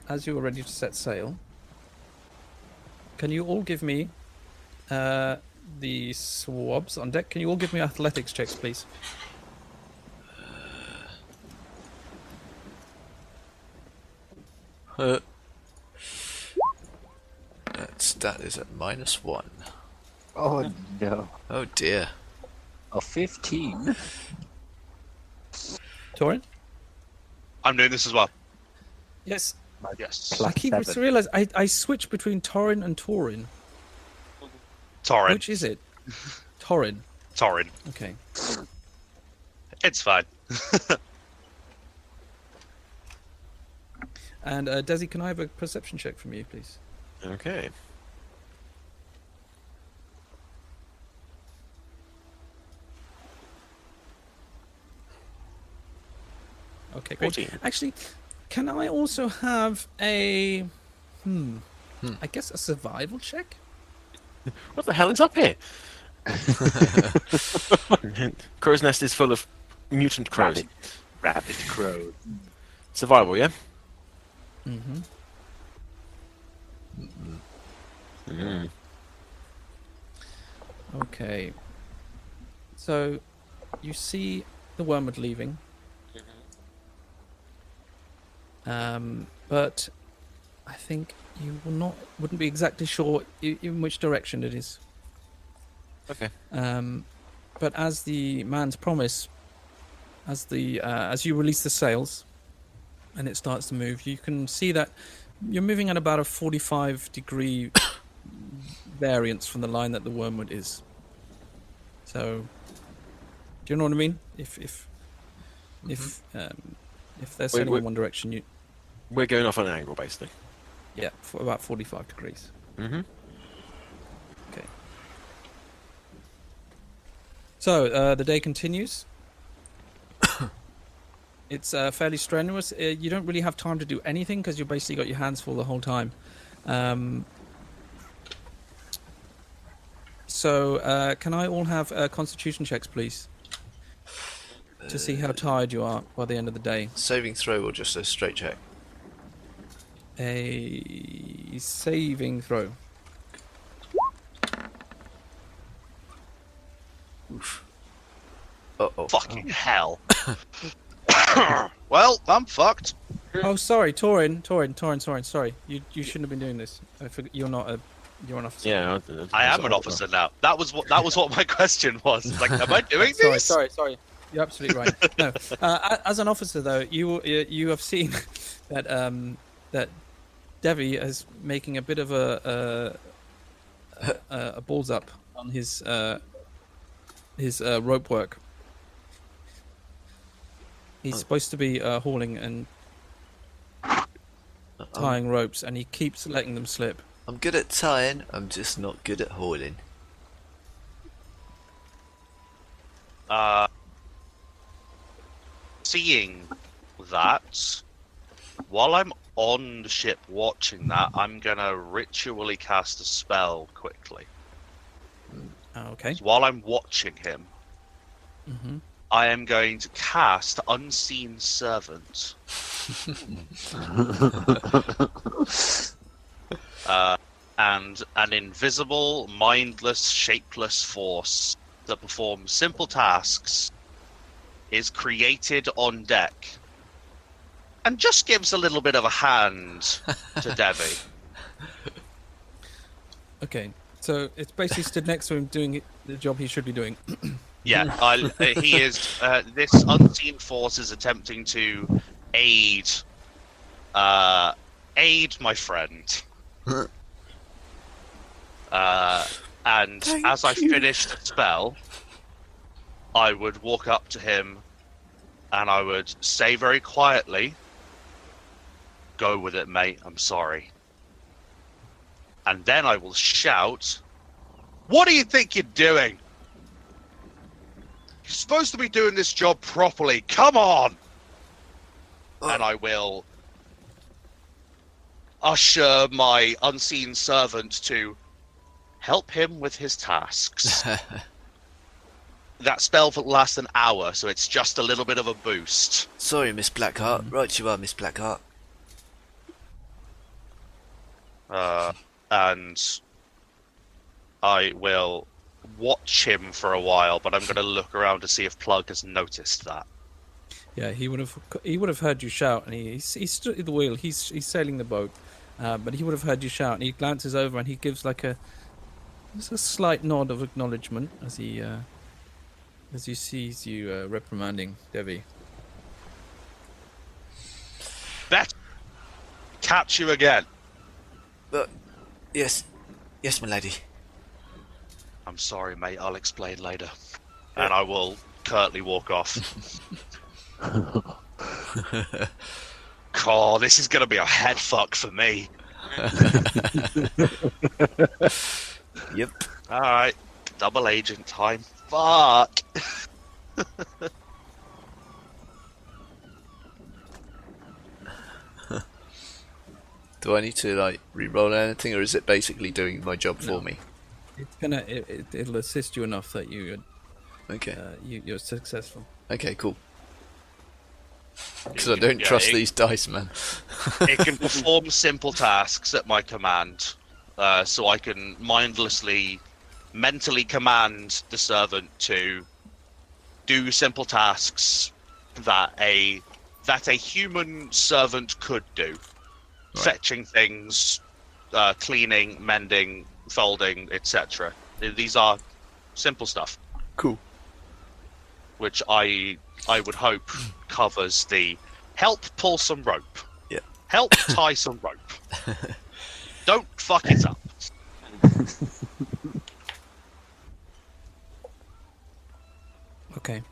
as you are ready to set sail, can you all give me the swabs on deck? Can you all give me athletics checks, please? That is at -1. Oh no. Oh dear. A 15. Torrin? I'm doing this as well. Yes. Yes. I Plus keep 7. realizing I switch between Torrin and Torrin. Torrin. Which is it? Torrin. Torrin. Okay. It's fine. And Desi, can I have a perception check from you, please? Okay. Okay, great. 14. Actually, Can I also have a... I guess a survival check? What the hell is up here? Crow's nest is full of mutant crows. Rabid crow. Survival, yeah? Mm-hmm. Okay. So, you see the wormwood leaving. But I think you wouldn't be exactly sure in which direction it is. Okay. But as the man's promise, as you release the sails, and it starts to move, you can see that you're moving at about a 45-degree variance from the line that the wormwood is. So, do you know what I mean? If they're sailing in one direction, we're going off on an angle, basically. Yeah, for about 45 degrees. Mm-hmm. Okay. So, the day continues. It's fairly strenuous. You don't really have time to do anything because you've basically got your hands full the whole time. So, can I all have constitution checks, please? To see how tired you are by the end of the day. Saving throw or just a straight check? A saving throw. Oof. Uh-oh. Fucking hell. Well, I'm fucked. Oh, sorry, Torrin, sorry. You shouldn't have been doing this. You're an officer. Yeah, I am an officer now. That was what my question was. Like, am I doing this? Sorry. You're absolutely right. No, as an officer though, you have seen that that Devvie is making a bit of a balls up on his rope work. He's supposed to be hauling and tying ropes, and he keeps letting them slip. I'm good at tying, I'm just not good at hauling. Seeing that, while I'm on the ship watching that, I'm gonna ritually cast a spell quickly. Okay. So while I'm watching him, I am going to cast Unseen Servant. And an invisible, mindless, shapeless force that performs simple tasks is created on deck and just gives a little bit of a hand to Devvie. Okay, so it's basically stood next to him doing the job he should be doing. Yeah, he is. This unseen force is attempting to aid my friend. And as I finished the spell, I would walk up to him and I would say very quietly, "Go with it, mate, I'm sorry." And then I will shout, "What do you think you're doing? You're supposed to be doing this job properly, come on!" And I will usher my unseen servant to help him with his tasks. That spell will last an hour, so it's just a little bit of a boost. Sorry, Miss Blackheart. Right you are, Miss Blackheart. And I will watch him for a while, but I'm going to look around to see if Plug has noticed that. Yeah, he would have heard you shout, and he's stood at the wheel. He's sailing the boat, but he would have heard you shout, and he glances over and he gives like a slight nod of acknowledgement as he sees you reprimanding Devvie. Bet catch you again. But yes, my lady. I'm sorry, mate. I'll explain later. And I will curtly walk off. God, this is going to be a head fuck for me. Yep. Alright, double agent time. Fuck! Do I need to like re-roll anything, or is it basically doing my job for me? It's gonna it'll assist you enough that Okay. you're successful. Okay, cool. Because I don't trust these dice, man. It can perform simple tasks at my command, so I can mindlessly, mentally command the servant to do simple tasks that a human servant could do. Right. Fetching things, cleaning, mending, folding, etc. These are simple stuff. Cool. Which I would hope covers the help pull some rope. Yeah. Help tie some rope. Don't fuck it up. Okay.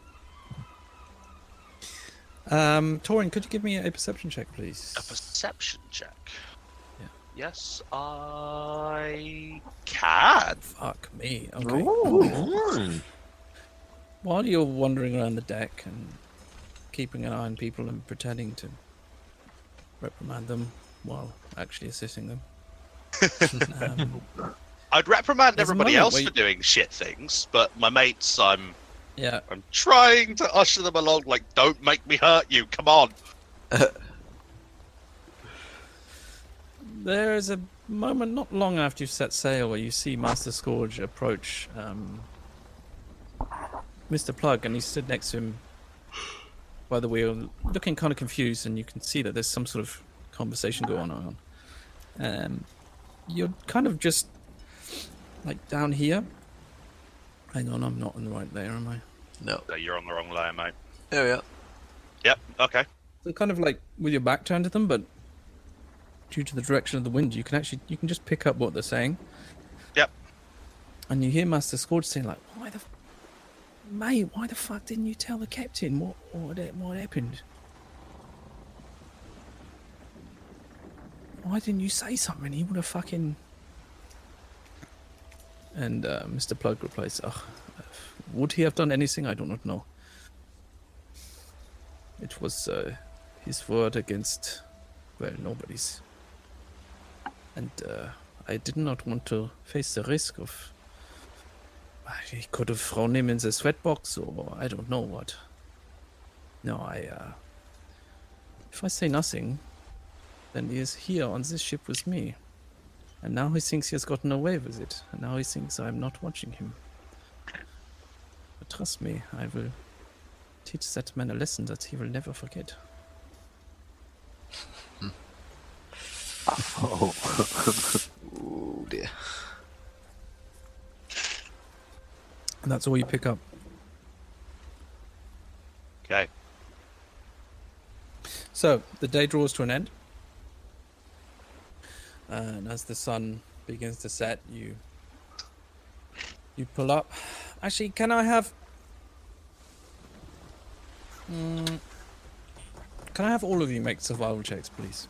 Torrin, could you give me a perception check, please? A perception check. Yeah. Yes, I can. Fuck me. Okay. Ooh. While you're wandering around the deck and keeping an eye on people and pretending to reprimand them while actually assisting them. I'd reprimand There's a everybody moment else where for doing shit things, but my mates, I'm Yeah. trying to usher them along. Like, don't make me hurt you. Come on. There is a moment not long after you've set sail where you see Master Scourge approach Mr. Plug, and he's stood next to him by the wheel, looking kind of confused, and you can see that there's some sort of conversation going on. You're kind of just like down here. Hang on, I'm not in the right layer, am I? No. No, you're on the wrong layer, mate. There we are. Yep, okay. So kind of like with your back turned to them, but due to the direction of the wind, you can just pick up what they're saying. Yep. And you hear Master Scourge saying like, Mate, why the fuck didn't you tell the captain what happened? Why didn't you say something? He would have fucking... And Mr. Plug replies, would he have done anything? I do not know. It was his word against, well, nobody's. And I did not want to face the risk of... He could have thrown him in the sweatbox, or I don't know what. No, if I say nothing, then he is here on this ship with me. And now he thinks he has gotten away with it. And now he thinks I'm not watching him. But trust me, I will teach that man a lesson that he will never forget. Oh. Oh dear. And that's all you pick up. Okay. So, the day draws to an end. And as the sun begins to set, you pull up. Actually, can I have... can I have all of you make survival checks, please?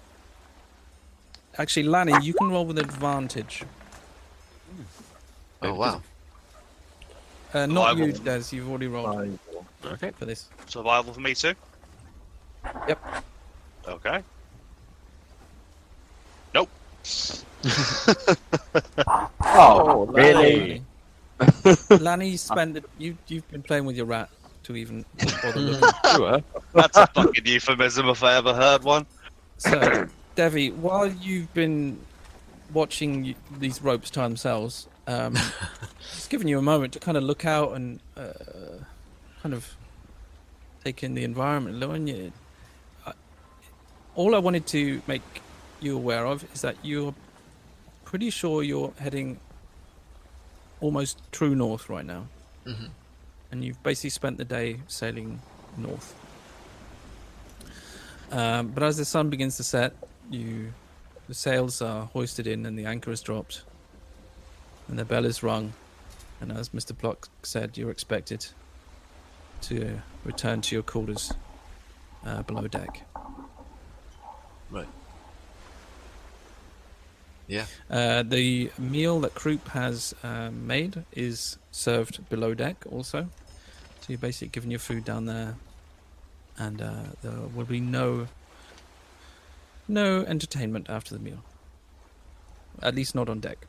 Actually, Lanny, you can roll with advantage. Oh wow. Not you, Survival. Des. You've already rolled Okay. for this. Survival for me too? Yep. Okay. Nope. Oh, really? Lanny, spend it. You've been playing with your rat to even bother looking. That's a fucking euphemism if I ever heard one. So, Devvie, while you've been watching these ropes tie themselves, it's given you a moment to kind of look out and kind of take in the environment. Lauren, all I wanted to make you aware of is that you're pretty sure you're heading almost true north right now. Mhm. And you've basically spent the day sailing north. But as the sun begins to set, the sails are hoisted in and the anchor is dropped. And the bell is rung. And as Mr. Pluck said, you're expected to return to your quarters below deck. Right. Yeah. The meal that Croup has made is served below deck also. So you're basically given your food down there. And there will be no no entertainment after the meal. At least not on deck.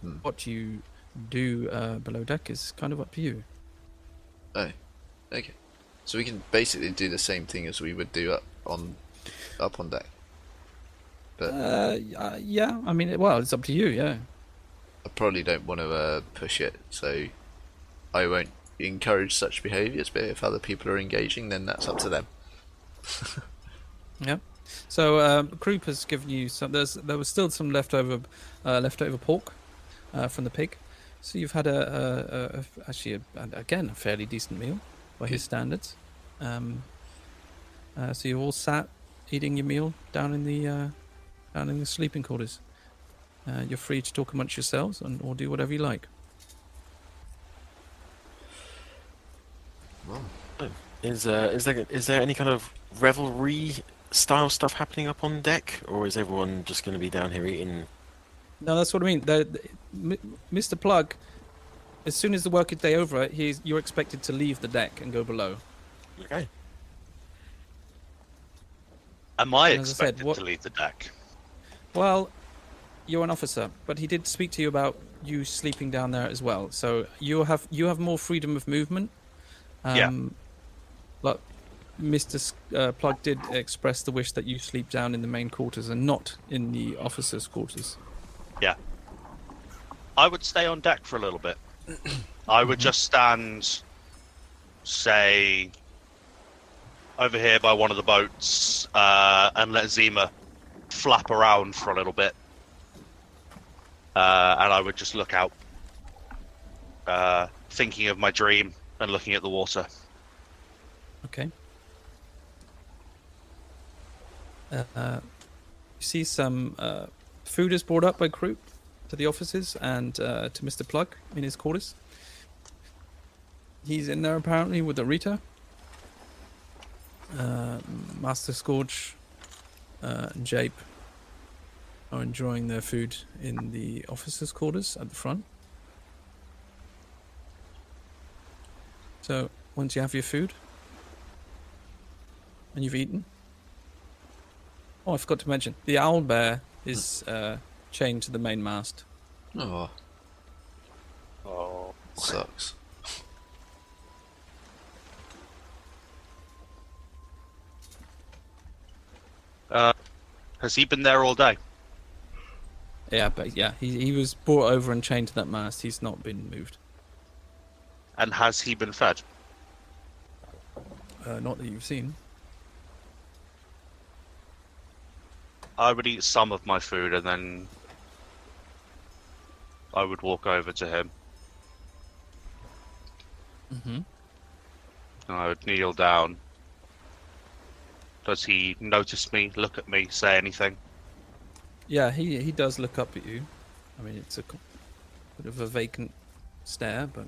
Hmm. What you do below deck is kind of up to you. Oh, okay. So we can basically do the same thing as we would do up on deck. But Yeah, I mean, well, it's up to you, yeah. I probably don't want to push it, so I won't encourage such behaviours. But if other people are engaging, then that's up to them. Yeah. So Croup has given you some. There was still some leftover pork from the pig. So you've had actually again a fairly decent meal by his standards. So you're all sat eating your meal down in the sleeping quarters. You're free to talk amongst yourselves or do whatever you like. Is there any kind of revelry style stuff happening up on deck, or is everyone just going to be down here eating? No, that's what I mean. Mr. Plug, as soon as the work day over, you're expected to leave the deck and go below. Okay. Am I And as I said, expected to leave the deck? Well, you're an officer, but he did speak to you about you sleeping down there as well. So you have more freedom of movement. But Mr. Plug did express the wish that you sleep down in the main quarters and not in the officers' quarters. Yeah. I would stay on deck for a little bit. I would just stand, say, over here by one of the boats and let Zima flap around for a little bit. And I would just look out, thinking of my dream and looking at the water. Okay. You see some food is brought up by Croup to the officers and to Mr. Plug in his quarters. He's in there apparently with the Rita. Master Scourge and Jape are enjoying their food in the officers' quarters at the front. So once you have your food and you've eaten. Oh, I forgot to mention, the owl bear is chained to the main mast. Oh, Oh. sucks. Has he been there all day? Yeah, but yeah, he was brought over and chained to that mast. He's not been moved. And has he been fed? Not that you've seen. I would eat some of my food and then I would walk over to him. Mm-hmm. And I would kneel down. Does he notice me, look at me, say anything? Yeah, he does look up at you. I mean, it's a bit of a vacant stare, but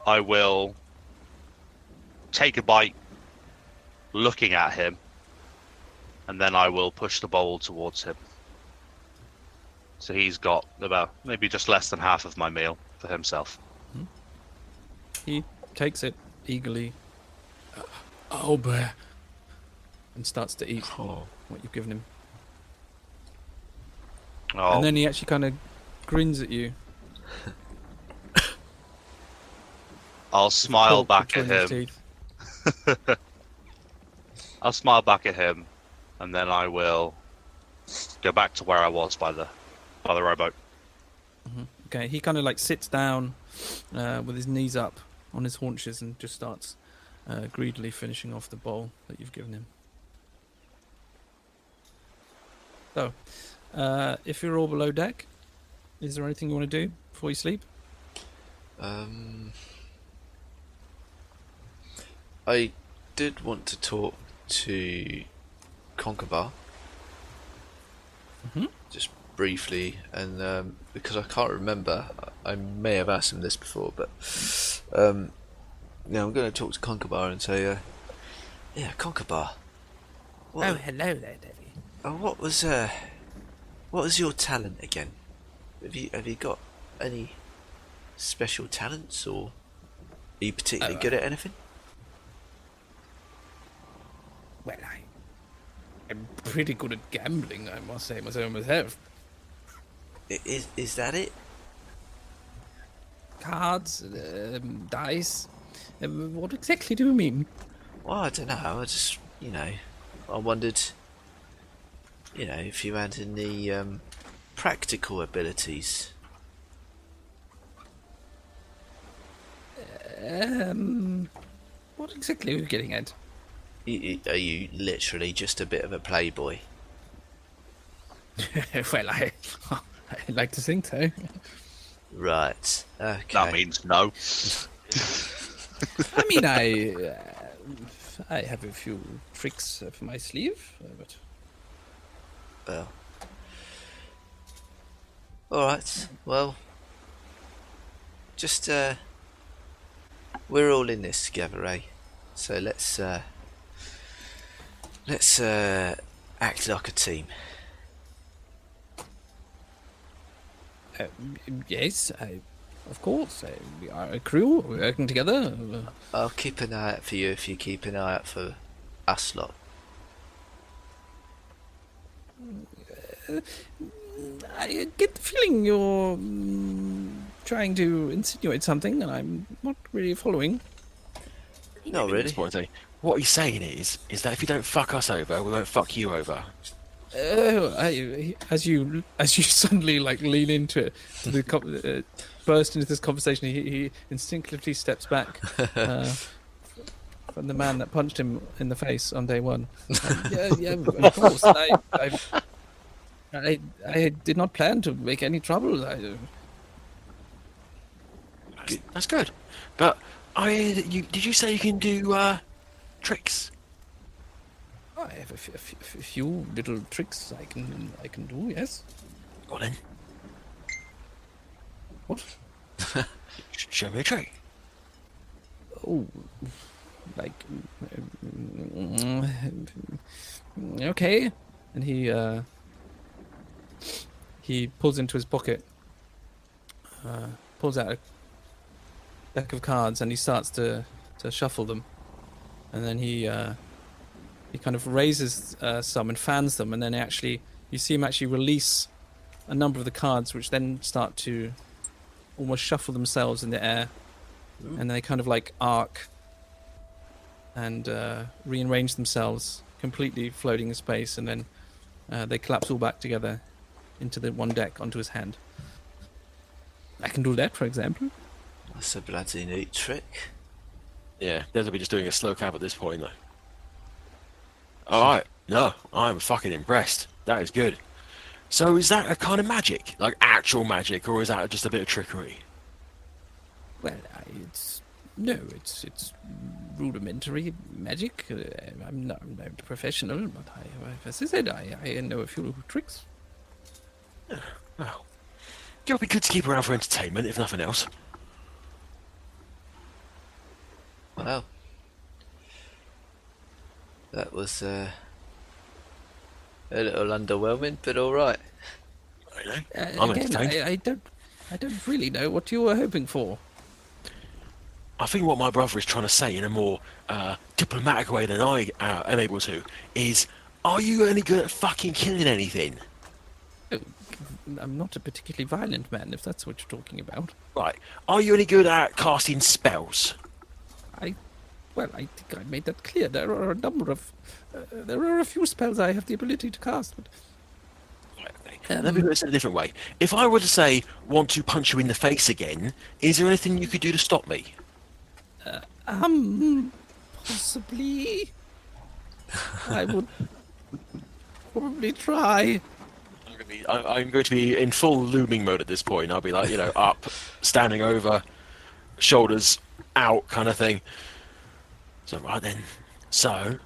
I will take a bite, looking at him, and then I will push the bowl towards him. So he's got about maybe just less than half of my meal for himself. he takes it eagerly. Oh, bear. And starts to eat what you've given him. Oh, And then he actually kind of grins at you. I'll smile Pulp back at between his him. teeth. I'll smile back at him, and then I will go back to where I was by the rowboat. Okay, he kind of like sits down with his knees up on his haunches and just starts greedily finishing off the bowl that you've given him. So, if you're all below deck, is there anything you want to do before you sleep? I did want to talk to Conkerbar. Just briefly, and because I can't remember, I may have asked him this before, but now I'm going to talk to Conkerbar and say, yeah, Conkerbar. Oh, hello there, Devvie. What was your talent again? Have you got any special talents, or are you particularly good at anything? Well, I'm pretty good at gambling, I must say myself. Is that it? Cards, dice. What exactly do you mean? Well, I don't know. I just, I wondered, if you had any practical abilities. What exactly are you getting at? Are you literally just a bit of a playboy? Well, I like to think so. Right. Okay. That means no. I mean, I have a few tricks up my sleeve, but Well. Alright, well. Just, we're all in this together, eh? So let's act like a team. yes, of course, we are a crew working together. I'll keep an eye out for you if you keep an eye out for us lot. I get the feeling you're trying to insinuate something, and I'm not really following. Not At really. this point, what he's saying is that if you don't fuck us over, we won't fuck you over. As you suddenly lean into it, burst into this conversation, he instinctively steps back from the man that punched him in the face on day one. Yeah, of course. I did not plan to make any trouble. That's good. But did you say you can do tricks? I have a few little tricks I can do. Yes. Well then, What? show me a trick. Oh, okay. And he pulls into his pocket, pulls out a deck of cards, and he starts to shuffle them. And then he kind of raises some and fans them, and then you see him actually release a number of the cards, which then start to almost shuffle themselves in the air. Ooh. And they kind of arc and rearrange themselves, completely floating in space, and then they collapse all back together into the one deck onto his hand. I can do that, for example. That's a bloody neat trick. Yeah, they'll be just doing a slow cap at this point, though. Alright, no, I'm fucking impressed. That is good. So is that a kind of magic? Like actual magic, or is that just a bit of trickery? Well, it's rudimentary magic. I'm not a professional, but as I said, I know a few tricks. Yeah, well, it'll be good to keep around for entertainment, if nothing else. Well, that was a little underwhelming, but all right. I know. I'm entertained. I don't really know what you were hoping for. I think what my brother is trying to say in a more diplomatic way than I am able to is, are you any good at fucking killing anything? I'm not a particularly violent man, if that's what you're talking about. Right. Are you any good at casting spells? I think I made that clear. There are a few spells I have the ability to cast, but... Let me put this in a different way. If I were to say, want to punch you in the face again, is there anything you could do to stop me? Possibly. I would probably try. I'm going to be in full looming mode at this point. I'll be up, standing over, shoulders out kind of thing. So, right then. So,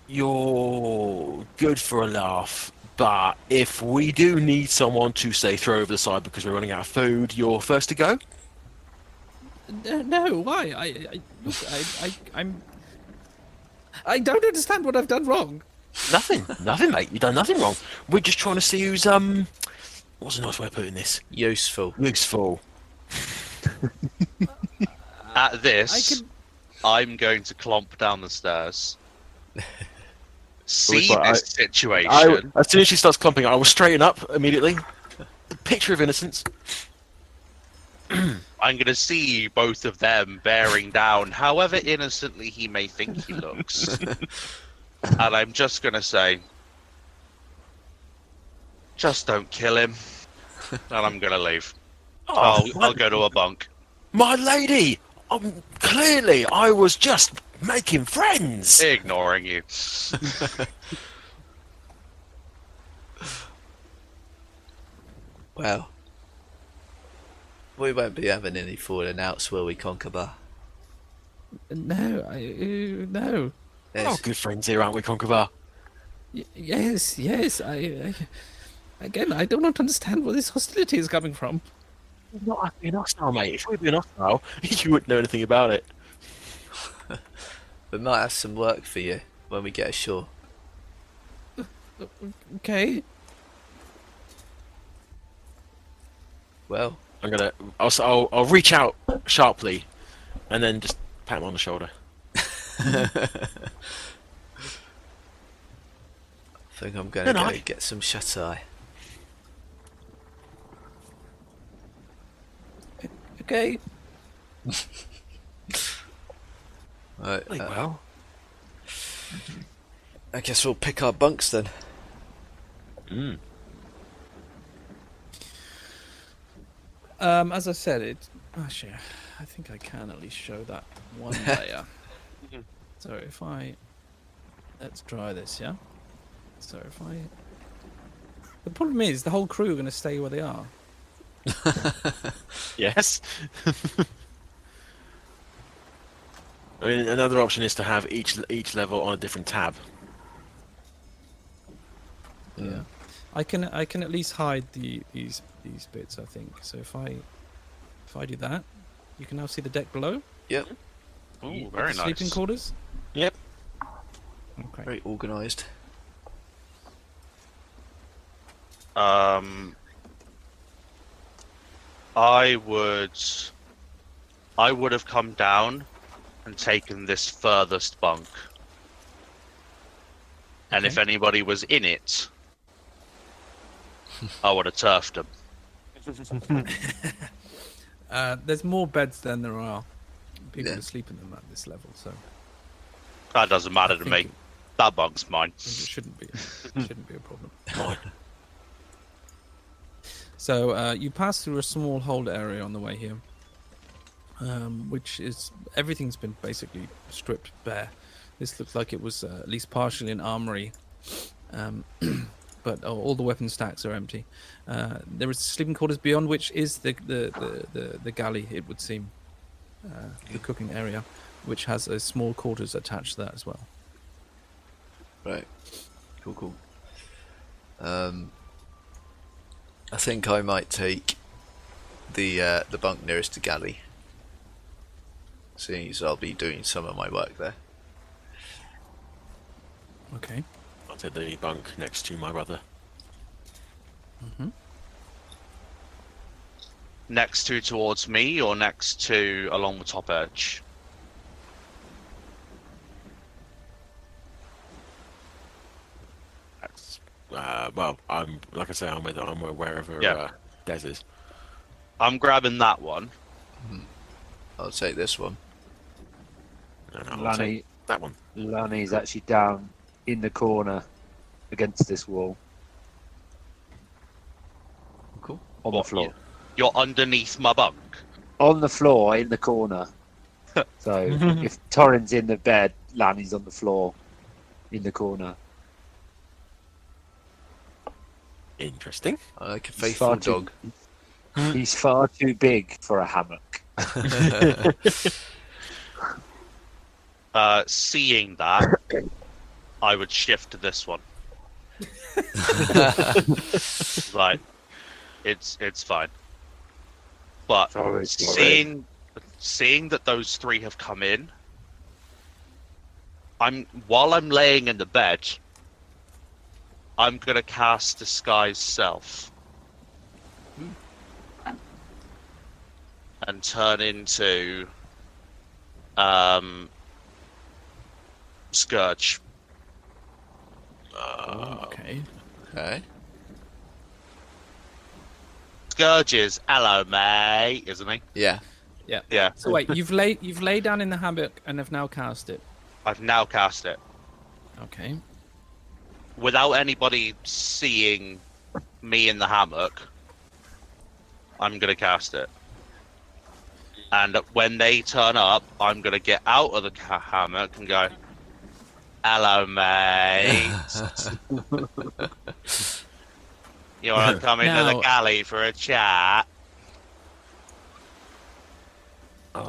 you're good for a laugh, but if we do need someone to, say, throw over the side because we're running out of food, you're first to go? No, why? I don't understand what I've done wrong. Nothing, mate. You've done nothing wrong. We're just trying to see who's, what's a nice way of putting this? Useful. At this, I'm going to clomp down the stairs see Well, this situation. As soon as she starts clumping, I will straighten up immediately. The picture of innocence. I'm going to see both of them bearing down, however innocently he may think he looks. And I'm just going to say, just don't kill him. And I'm going to leave. I'll go to a bunk. My lady! Clearly, I was just making friends! Ignoring you. Well, we won't be having any falling outs, will we, Conqueror? No, no. Oh, Yes. good friends here, aren't we, Conqueror? Yes. Again, I do not understand where this hostility is coming from. Not us being hostile, mate. If we'd been hostile, you wouldn't know anything about it. We might have some work for you when we get ashore. Okay. Well, I'll reach out sharply, and then just pat him on the shoulder. I think I'm going to go get some shut-eye. Okay. Right, Well, I guess we'll pick our bunks then. As I said, actually, I think I can at least show that one layer. So if let's try this, yeah? So if the problem is the whole crew are going to stay where they are. yes. I mean, another option is to have each level on a different tab. Yeah. I can at least hide these bits, I think. So if I do that, you can now see the deck below. Yep. Ooh, very nice. Sleeping quarters. Yep. Okay. Very organised. I would have come down and taken this furthest bunk. And if anybody was in it, I would have turfed them. There's more beds than there are people Yeah. to sleep in them at this level, so That doesn't matter to me. That bunk's mine. I think it shouldn't be a problem. So you pass through a small hold area on the way here, which is everything's been basically stripped bare. This looks like it was at least partially an armory, but all the weapon stacks are empty. There is sleeping quarters beyond which is the galley. It would seem the cooking area, which has a small quarters attached to that as well. Right. Cool. I think I might take the bunk nearest the galley, seeing as I'll be doing some of my work there. Okay. I'll take the bunk next to my brother. Next to towards me or next to along the top edge? That's, well, I'm like I say, I'm wherever Yeah. Des is. I'm grabbing that one. I'll take this one. And I'll Lani, take that one. Lani's actually down in the corner against this wall Cool. on the floor. You're underneath my bunk. On the floor in the corner. So if Torrin's in the bed, Lani's on the floor in the corner. Interesting. I like a He's faithful far too- dog. He's far too big for a hammock. Seeing that, I would shift to this one. Like, it's fine. But Sorry, sorry. seeing that those three have come in, while I'm laying in the bed, I'm gonna cast Disguise Self and turn into Scourge. Okay. Okay. Scourge is hello, mate, isn't he? Yeah. Yeah. Yeah. So wait, you've laid down in the hammock and have now cast it. I've now cast it. Okay. Without anybody seeing me in the hammock, I'm going to cast it. And when they turn up, I'm going to get out of the hammock and go, hello, mate. You want to come into the Now- galley for a chat? Come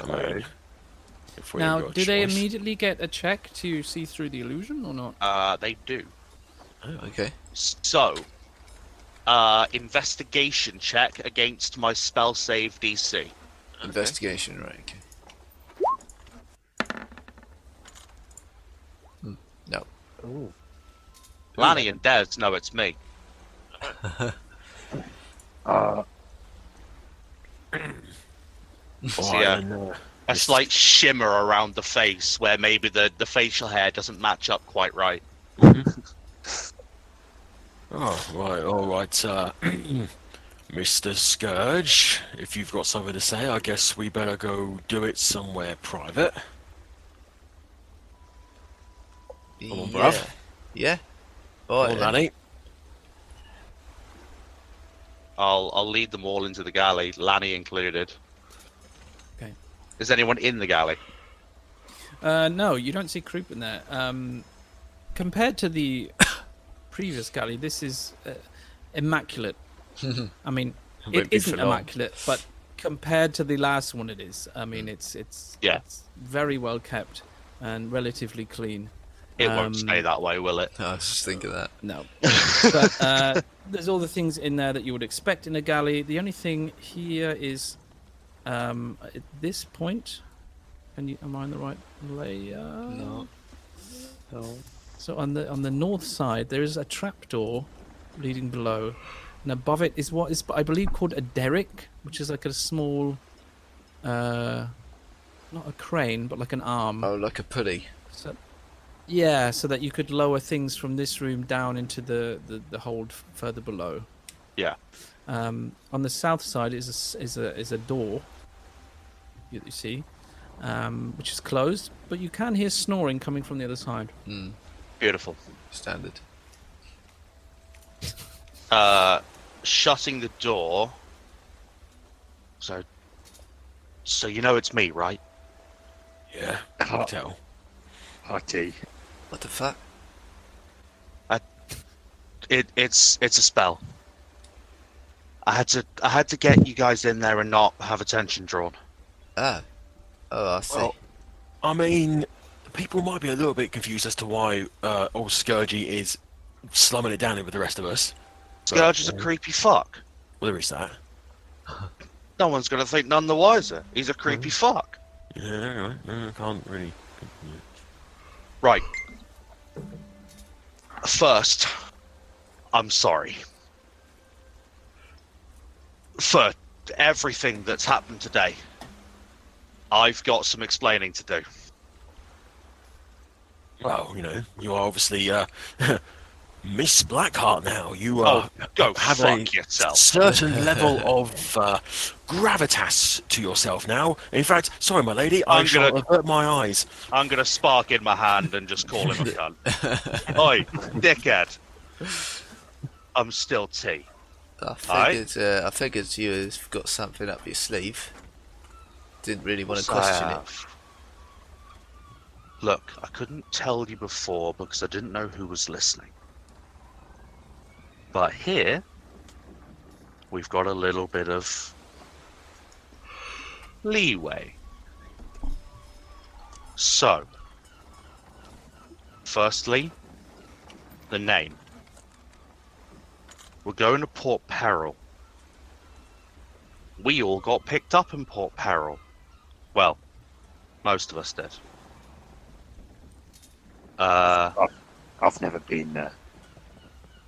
on. If we Now, ain't got a do they choice. immediately get a check to see through the illusion or not? They do. Okay. So, investigation check against my spell save DC. Investigation, right? Okay. No. Lanny and Des know it's me. All yeah. right, then, A slight shimmer around the face where maybe the facial hair doesn't match up quite right. Oh, right, all right, Mr. Scourge, if you've got something to say, I guess we better go do it somewhere private. Come on, bruv. Yeah. Come Alright on, then. Lanny. I'll lead them all into the galley, Lanny included. Okay. Is anyone in the galley? No, you don't see Croup in there. Compared to the previous galley, this is immaculate. I mean, it Won't be isn't for long. immaculate, but compared to the last one, it is. I mean, it's Yeah. it's very well kept and relatively clean. It won't stay that way, will it? I was just thinking that. No, but there's all the things in there that you would expect in a galley. The only thing here is, at this point, am I in the right layer? No. No. So on the north side, there is a trapdoor leading below, and above it is what is, I believe, called a derrick, which is like a small, not a crane, but like an arm. Oh, like a pulley. So, yeah, so that you could lower things from this room down into the hold further below. Yeah. On the south side is a door. You see, which is closed, but you can hear snoring coming from the other side. Beautiful. Standard. Shutting the door. So you know it's me, right? Yeah, I can tell. Hottie. What the fuck? It's a spell. I had to get you guys in there and not have attention drawn. Ah. Oh, I see. Well, I mean, people might be a little bit confused as to why old Scourgy is slumming it down with the rest of us. Scourge is a creepy fuck. Well, there is that. No one's gonna think none the wiser. He's a creepy fuck. Yeah, I can't really. Right. First, I'm sorry for everything that's happened today. I've got some explaining to do. Well, you are obviously Miss Blackheart now. You Go have fuck a yourself. certain level of gravitas to yourself now. In fact, sorry, my lady, I shall avert my eyes. I'm gonna spark in my hand and just call him a cunt. Oi, dickhead. I'm still T. I figured you've got something up your sleeve. Didn't really want to question it. Look, I couldn't tell you before because I didn't know who was listening. But here, we've got a little bit of leeway. So, firstly, the name. We're going to Port Peril. We all got picked up in Port Peril. Well, most of us did. I've never been there.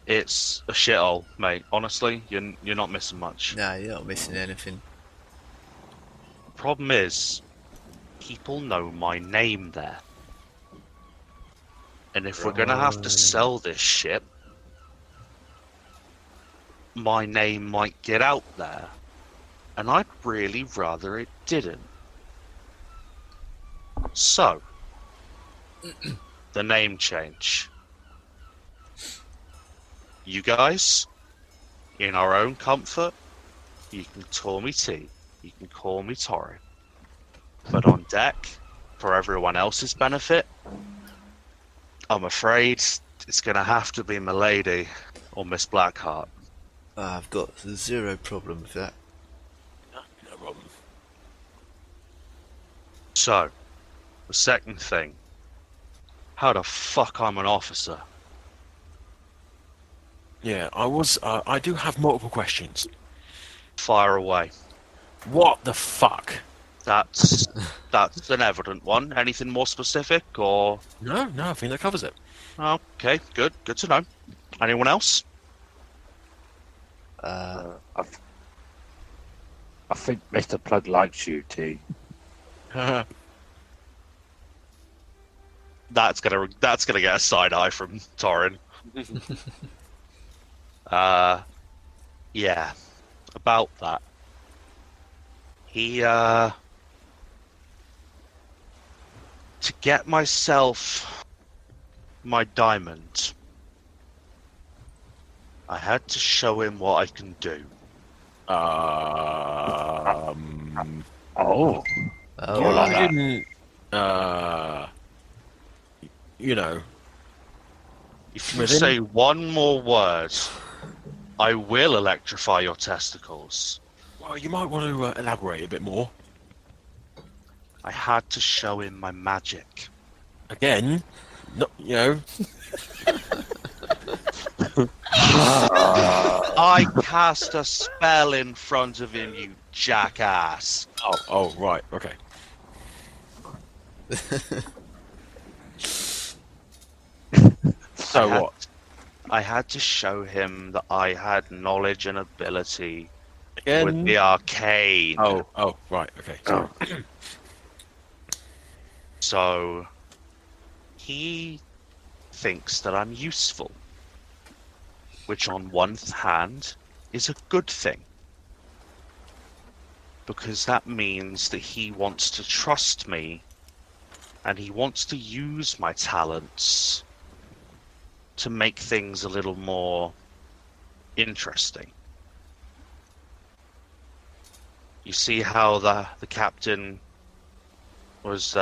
It's a shithole, mate. Honestly, you're not missing much. No, you're not missing anything. Problem is, people know my name there. And if we're going to have to sell this ship, my name might get out there. And I'd really rather it didn't. So, the name change. You guys, in our own comfort, you can call me T. You can call me Torrin. But on deck, for everyone else's benefit, I'm afraid it's going to have to be Milady or Miss Blackheart. I've got zero problem with that. No problem. So, the second thing. How the fuck I'm an officer? Yeah, I do have multiple questions. Fire away. What the fuck? That's an evident one. Anything more specific, or? No, I think that covers it. Okay, good to know. Anyone else? I think Mr. Plug likes you, T. That's gonna get a side eye from Torrin. Yeah, about that. He to get myself my diamond, I had to show him what I can do. Oh. Oh, I didn't. You know. If you Within- say one more word, I will electrify your testicles. Well, you might want to elaborate a bit more. I had to show him my magic. Again, no, you know. I cast a spell in front of him, you jackass. Oh, right, okay. So what? I had to show him that I had knowledge and ability Again? with the arcane. Oh, right, okay. Sorry. So he thinks that I'm useful, which on one hand is a good thing, because that means that he wants to trust me and he wants to use my talents to make things a little more interesting. You see how the captain was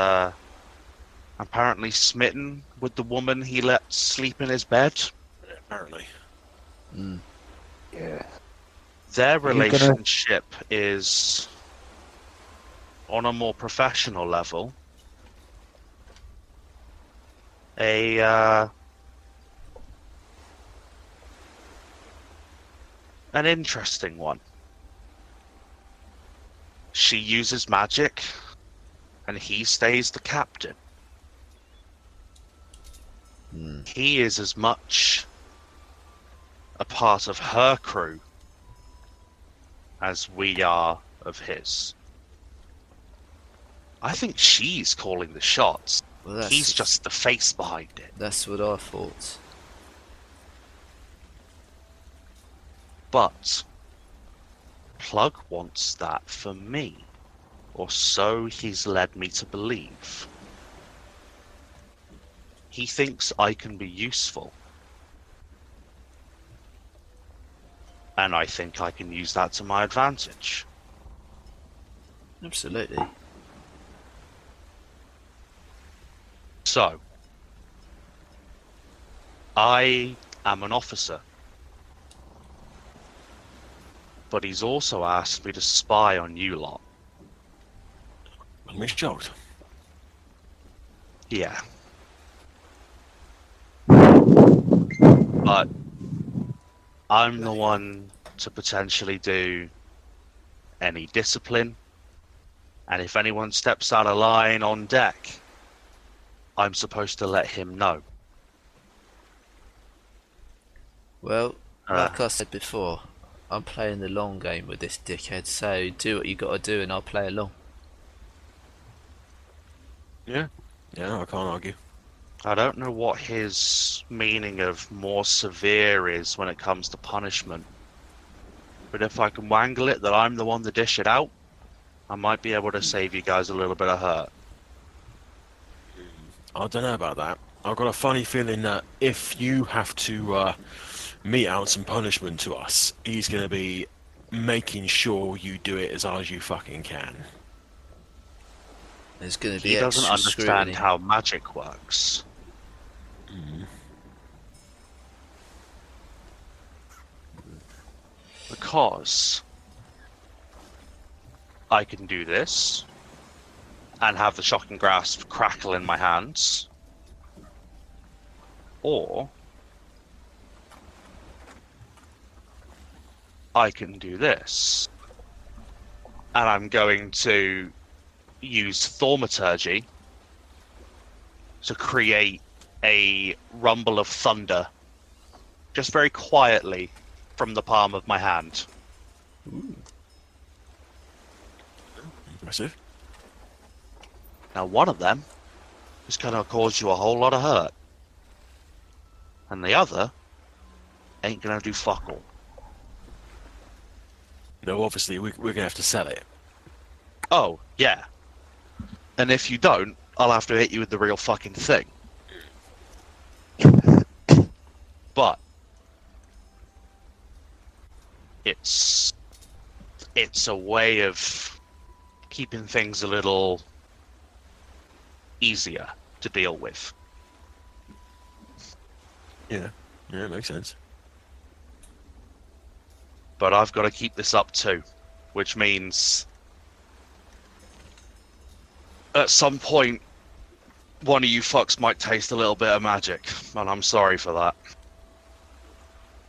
apparently smitten with the woman he let sleep in his bed? Apparently. Yeah. Their Are you gonna- relationship is on a more professional level. An interesting one. She uses magic, and he stays the captain. He is as much a part of her crew as we are of his. I think she's calling the shots. well, He's just the face behind it. That's what I thought. But Plug wants that for me, or so he's led me to believe. He thinks I can be useful, and I think I can use that to my advantage. Absolutely. So, I am an officer, but he's also asked me to spy on you lot. I'm shocked. Yeah. But I'm the one to potentially do any discipline, and if anyone steps out of line on deck, I'm supposed to let him know. Well, like I said before, I'm playing the long game with this dickhead, so do what you gotta do and I'll play along. Yeah, I can't argue. I don't know what his meaning of more severe is when it comes to punishment. But if I can wangle it that I'm the one to dish it out, I might be able to save you guys a little bit of hurt. I don't know about that. I've got a funny feeling that if you have to mete out some punishment to us, he's going to be making sure you do it as hard as you fucking can. There's going to be He doesn't extra understand scrutiny. how magic works. Because I can do this and have the shocking grasp crackle in my hands, or I can do this and I'm going to use thaumaturgy to create a rumble of thunder just very quietly from the palm of my hand. Impressive. Now one of them is going to cause you a whole lot of hurt, and the other ain't going to do fuck all. No, obviously we're going to have to sell it. Oh, yeah. And if you don't, I'll have to hit you with the real fucking thing. But it's a way of keeping things a little easier to deal with. Yeah, it makes sense. But I've got to keep this up too, which means at some point one of you fucks might taste a little bit of magic, and I'm sorry for that.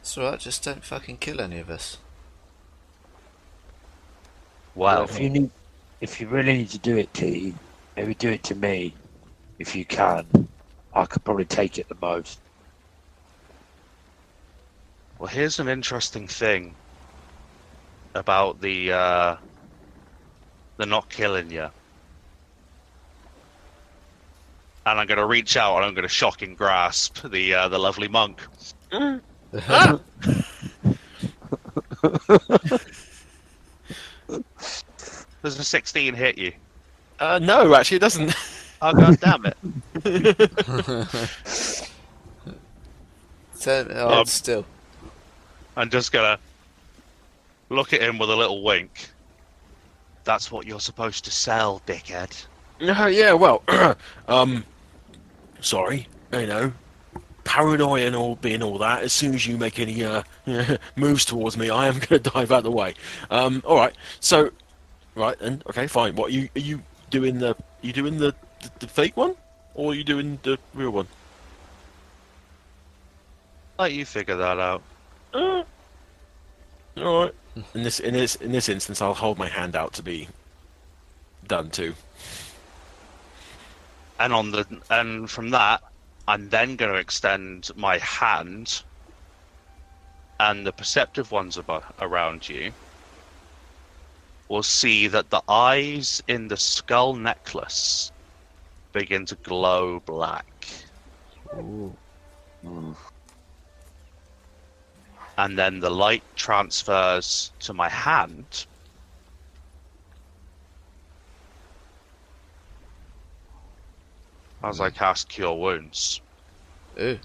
It's alright, just don't fucking kill any of us. Well, if you really need to do it, T, maybe do it to me, if you can. I could probably take it the most. well, here's an interesting thing about the not killing you. And I'm going to reach out and I'm going to shocking grasp the lovely monk. Ah! Does a 16 hit you? No, actually it doesn't. Oh, god damn it. Still. I'm just going to look at him with a little wink. That's what you're supposed to sell, dickhead. Yeah, well, sorry, paranoia and all being all that. As soon as you make any moves towards me, I am going to dive out of the way. All right, so, right, and okay, fine. What are you doing? The fake one, or are you doing the real one? Let you figure that out. All right. In this instance, I'll hold my hand out to be done too. And from that, I'm then going to extend my hand, and the perceptive ones around you will see that the eyes in the skull necklace begin to glow black. Ooh. And then the light transfers to my hand, as I cast Cure Wounds. Ooh.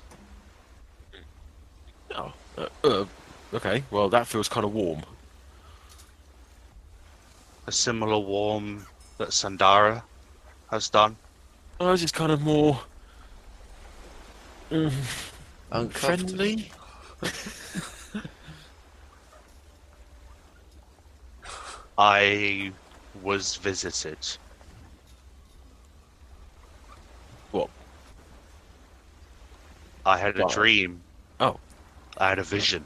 Oh, okay. Well, that feels kind of warm. A similar warm that Sandara has done. Oh, it's just kind of more Uncomfortable. friendly. I was visited. What? I had a Wow. dream. Oh. I had a vision.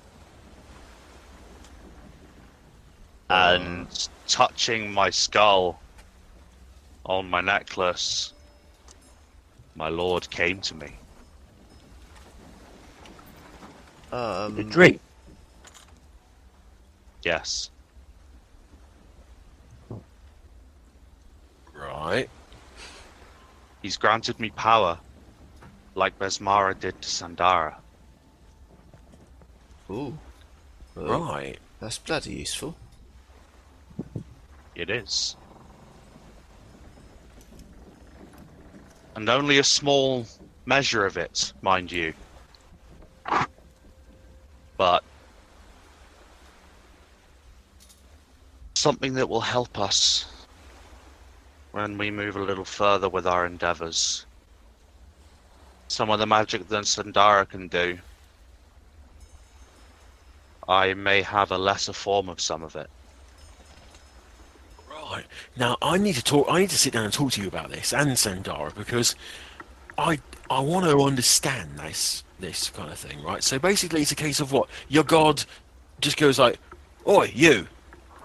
And touching my skull on my necklace, my lord came to me. The dream. Yes. Right. He's granted me power like Besmara did to Sandara. Ooh. Well, Right. that's bloody useful. It is. And only a small measure of it, mind you. But something that will help us when we move a little further with our endeavors. Some of the magic that Sandara can do, I may have a lesser form of some of it. Right. Now I need to sit down and talk to you about this and Sandara, because I want to understand this kind of thing, right? So basically it's a case of what? Your god just goes like, "Oi, you,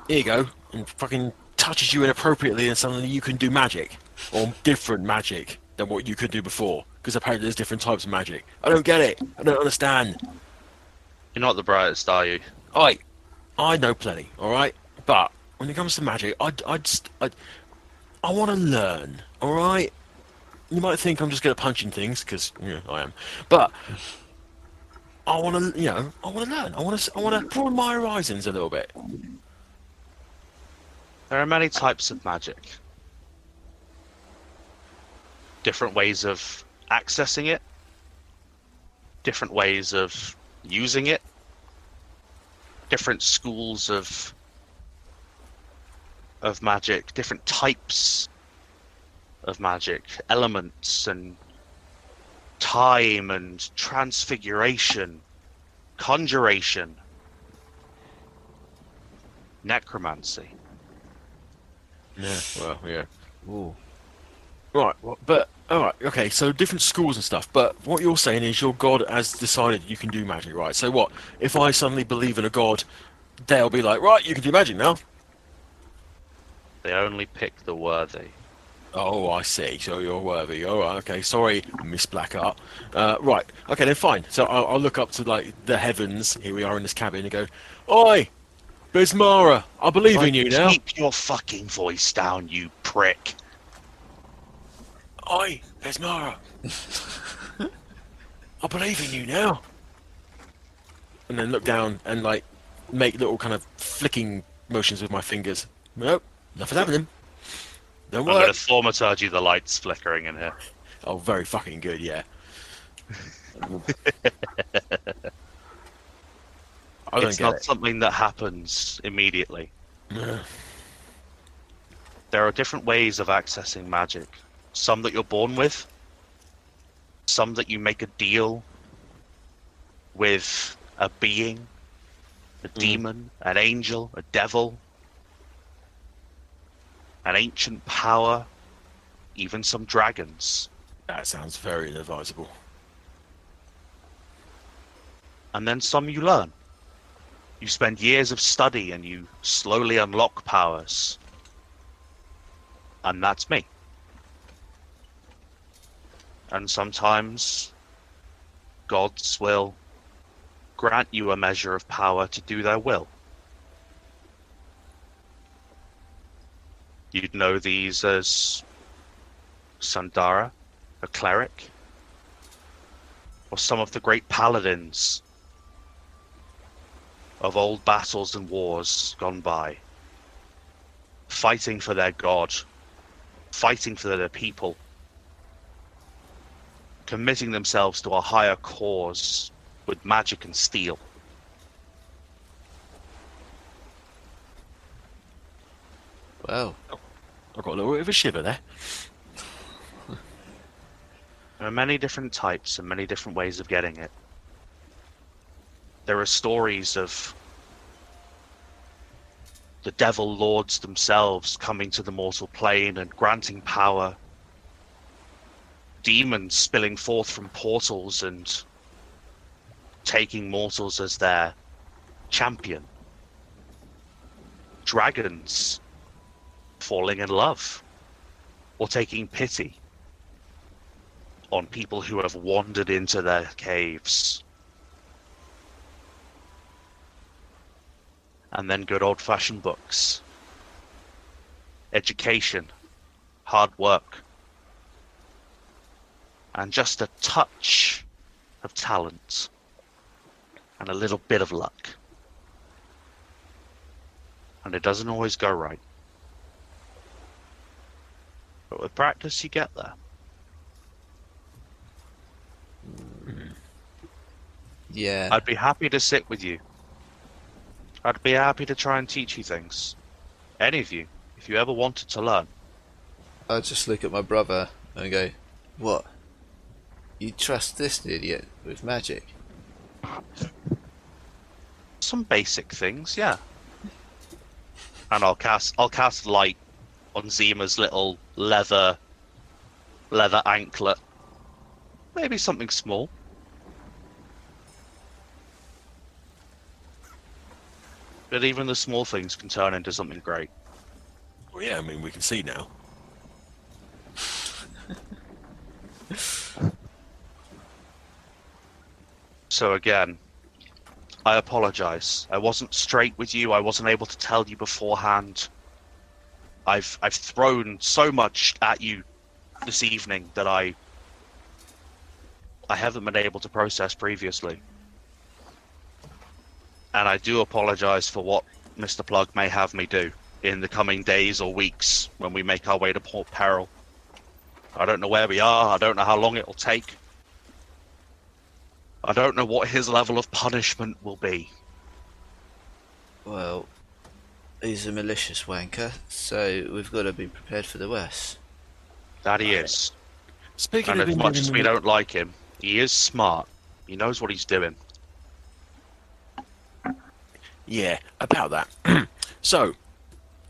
here you go," and fucking touches you inappropriately, and suddenly you can do magic, or different magic than what you could do before, because apparently there's different types of magic. I don't get it. I don't understand. You're not the brightest, are you? I know plenty, all right? But when it comes to magic, I want to learn, all right? You might think I'm just good at punching things, because I am, but I want to, I want to learn. I want to broaden my horizons a little bit. There are many types of magic. Different ways of accessing it. Different ways of using it. Different schools of magic. Different types of magic. Elements and time and transfiguration. Conjuration. Necromancy. Yeah, well, yeah. Ooh. Right, but alright, okay, so different schools and stuff, but what you're saying is your god has decided you can do magic, right? So what, if I suddenly believe in a god, they'll be like, right, you can do magic now? They only pick the worthy. Oh, I see, so you're worthy. Alright, okay, sorry, Miss Blackheart. Right, okay, then fine. So I'll look up to, like, the heavens, here we are in this cabin, and go, "Oi, Besmara, I believe in you now." Keep your fucking voice down, you prick. "Oi, Besmara, I believe in you now." And then look down and like make little kind of flicking motions with my fingers. Nope, nothing's happening. Don't I'm work. going to thaumaturge you the lights flickering in here. Oh, very fucking good, yeah. I don't It's get not it. something that happens immediately. Yeah. There are different ways of accessing magic. Some that you're born with. Some that you make a deal with a being, a demon, an angel, a devil, an ancient power, even some dragons. That sounds very inadvisable. And then some you learn. You spend years of study and you slowly unlock powers. And that's me. And sometimes gods will grant you a measure of power to do their will. You'd know these as Sandara, a cleric, or some of the great paladins of old battles and wars gone by, fighting for their god, fighting for their people, committing themselves to a higher cause with magic and steel. Well, I got a little bit of a shiver there. There are many different types and many different ways of getting it. There are stories of the devil lords themselves coming to the mortal plane and granting power. Demons spilling forth from portals and taking mortals as their champion. Dragons falling in love or taking pity on people who have wandered into their caves. And then good old-fashioned books. Education. Hard work. and just a touch of talent and a little bit of luck. And it doesn't always go right. But with practice, you get there. Yeah. I'd be happy to sit with you. I'd be happy to try and teach you things. Any of you, if you ever wanted to learn. I just look at my brother and go, "What? You trust this idiot with magic?" Some basic things, yeah. And I'll cast light on Zima's little leather anklet. Maybe something small. But even the small things can turn into something great. Well, yeah, I mean, we can see now. So again, I apologize. I wasn't straight with you. I wasn't able to tell you beforehand. I've thrown so much at you this evening that I haven't been able to process previously. And I do apologize for what Mr. Plug may have me do in the coming days or weeks when we make our way to Port Peril. I don't know where we are. I don't know how long it'll take. I don't know what his level of punishment will be. Well, he's a malicious wanker, so we've got to be prepared for the worst. That he is. Speaking And of as much as we don't like him, he is smart. He knows what he's doing. Yeah, about that. So,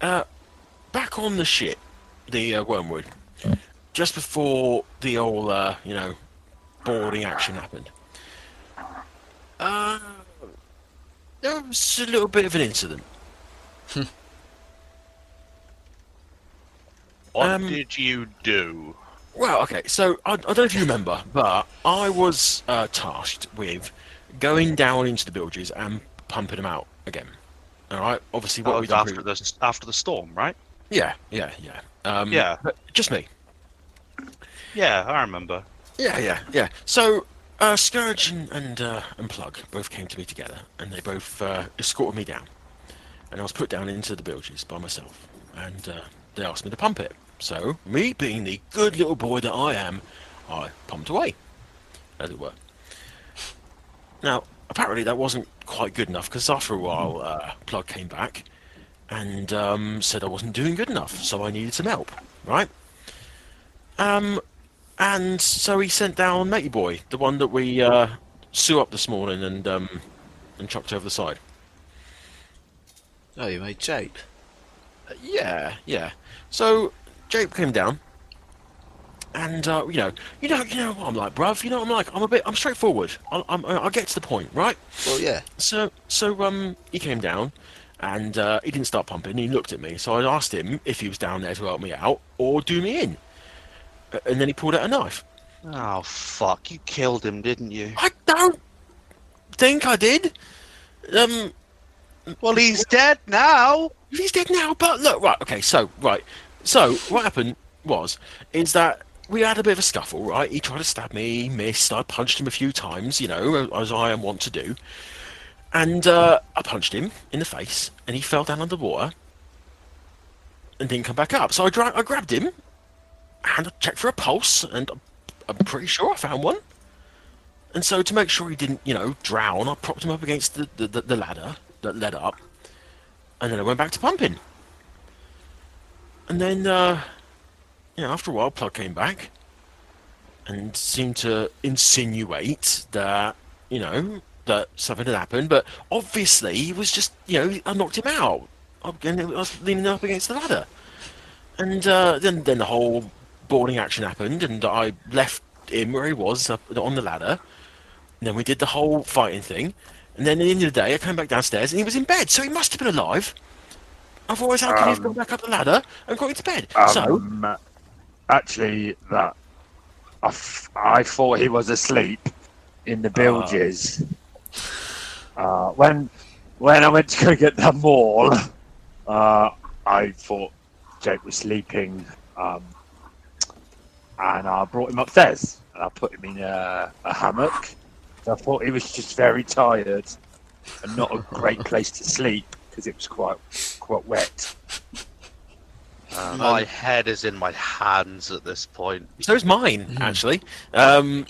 back on the ship, the Wormwood, just before the old, boarding action happened, there was a little bit of an incident. What did you do? Well, okay, so I don't know if you remember, but I was tasked with going down into the bilges and pumping them out again. All right, obviously what we done after the storm, right? Yeah. Yeah. But just me. Yeah, I remember. Yeah. So Scourge and Plug both came to me together, and they both escorted me down. And I was put down into the bilges by myself, and they asked me to pump it. So, me being the good little boy that I am, I pumped away, as it were. Now, apparently that wasn't quite good enough, because after a while, Plug came back and said I wasn't doing good enough, so I needed some help, right? And so he sent down Matey Boy, the one that we sew up this morning and chucked over the side. Oh, you made Jape? Yeah. So Jape came down, and you know what I'm like, bruv. You know what I'm like. I'm straightforward. I'll get to the point, right? Well, yeah. So he came down, and he didn't start pumping. He looked at me, so I asked him if he was down there to help me out or do me in. And then he pulled out a knife. Oh fuck! You killed him, didn't you? I don't think I did. Well, he's dead now. He's dead now, but look, right, okay, so what happened is that we had a bit of a scuffle, right? He tried to stab me, he missed, I punched him a few times, as I am wont to do. And I punched him in the face, and he fell down underwater and didn't come back up. So I grabbed him, and I checked for a pulse, and I'm pretty sure I found one. And so to make sure he didn't, drown, I propped him up against the ladder that led up. And then I went back to pumping. And then, after a while, Plug came back and seemed to insinuate that, that something had happened. But obviously, he was just, I knocked him out. I was leaning up against the ladder. And then the whole boarding action happened, and I left him where he was up on the ladder. And then we did the whole fighting thing. And then at the end of the day, I came back downstairs, and he was in bed, so he must have been alive. Otherwise, how could he have gone back up the ladder and got into bed? Actually, that I thought he was asleep in the bilges. When I went to go get the maul, I thought Jake was sleeping and I brought him upstairs, and I put him in a hammock. So I thought he was just very tired and not a great place to sleep because it was quite wet. My head is in my hands at this point. So is mine, actually. Fucking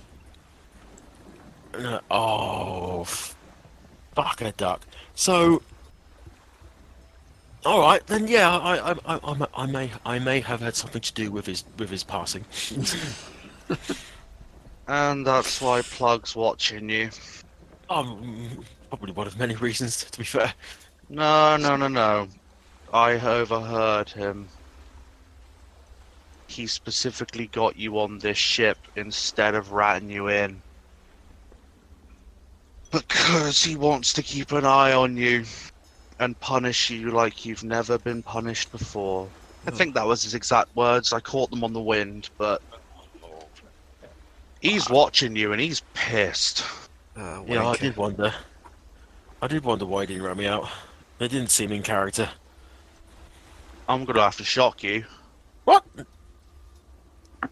a duck. So, all right then. Yeah, I may have had something to do with his passing. And that's why Plug's watching you. Probably one of many reasons, to be fair. No. I overheard him. He specifically got you on this ship instead of ratting you in. Because he wants to keep an eye on you and punish you like you've never been punished before. I think that was his exact words. I caught them on the wind, but he's watching you and he's pissed. Yeah, I did wonder. Why he didn't rat me out. It didn't seem in character. I'm gonna have to shock you. What?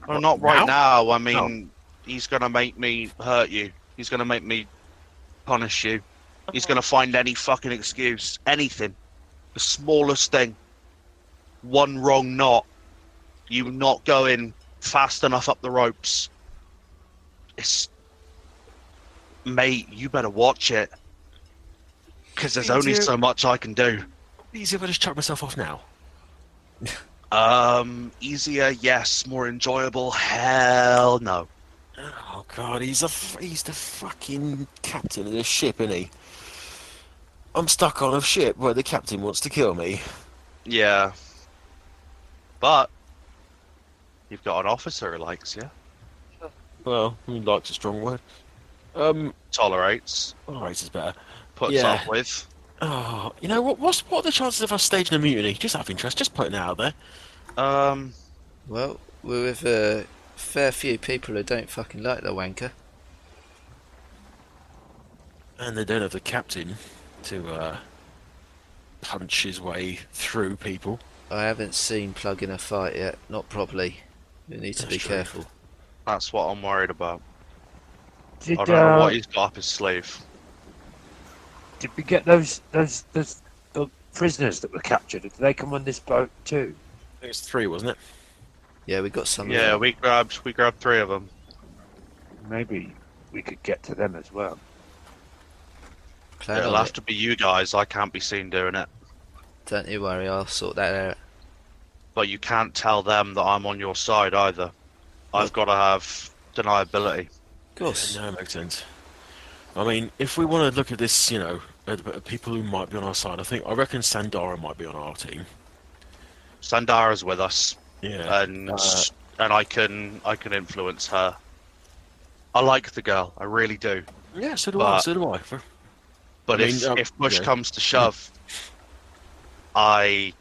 Well, not right now. I mean, he's gonna make me hurt you. He's gonna make me punish you. He's gonna find any fucking excuse. Anything. The smallest thing. One wrong knot. You not going fast enough up the ropes. Mate, you better watch it. Because there's only so much I can do. Easier if I just chuck myself off now. Easier, yes. More enjoyable, hell no. Oh god, he's the fucking captain of this ship, isn't he? I'm stuck on a ship where the captain wants to kill me. Yeah. But you've got an officer who likes you. Well, he likes a strong word. Tolerates. Tolerates is better. Puts up with. Oh, you know what are the chances of us staging a mutiny? Just out of interest, just putting it out there. Well, we're with a fair few people who don't fucking like the wanker. And they don't have the captain to punch his way through people. I haven't seen Plug in a fight yet, not properly. You need to be careful. That's what I'm worried about. Did, I don't know what he's got up his sleeve. Did we get those the prisoners that were captured? Did they come on this boat too? I think it's 3, wasn't it? Yeah, we got some. Yeah, we grabbed 3 of them. Maybe we could get to them as well. It'll have to be you guys. I can't be seen doing it. Don't you worry, I'll sort that out. But you can't tell them that I'm on your side either. I've got to have deniability. Of course. Yeah, that makes sense. I mean, if we want to look at this, you know, at people who might be on our side, I reckon Sandara might be on our team. Sandara's with us. Yeah. And I can influence her. I like the girl, I really do. Yeah, so do I. But if push comes to shove, I'd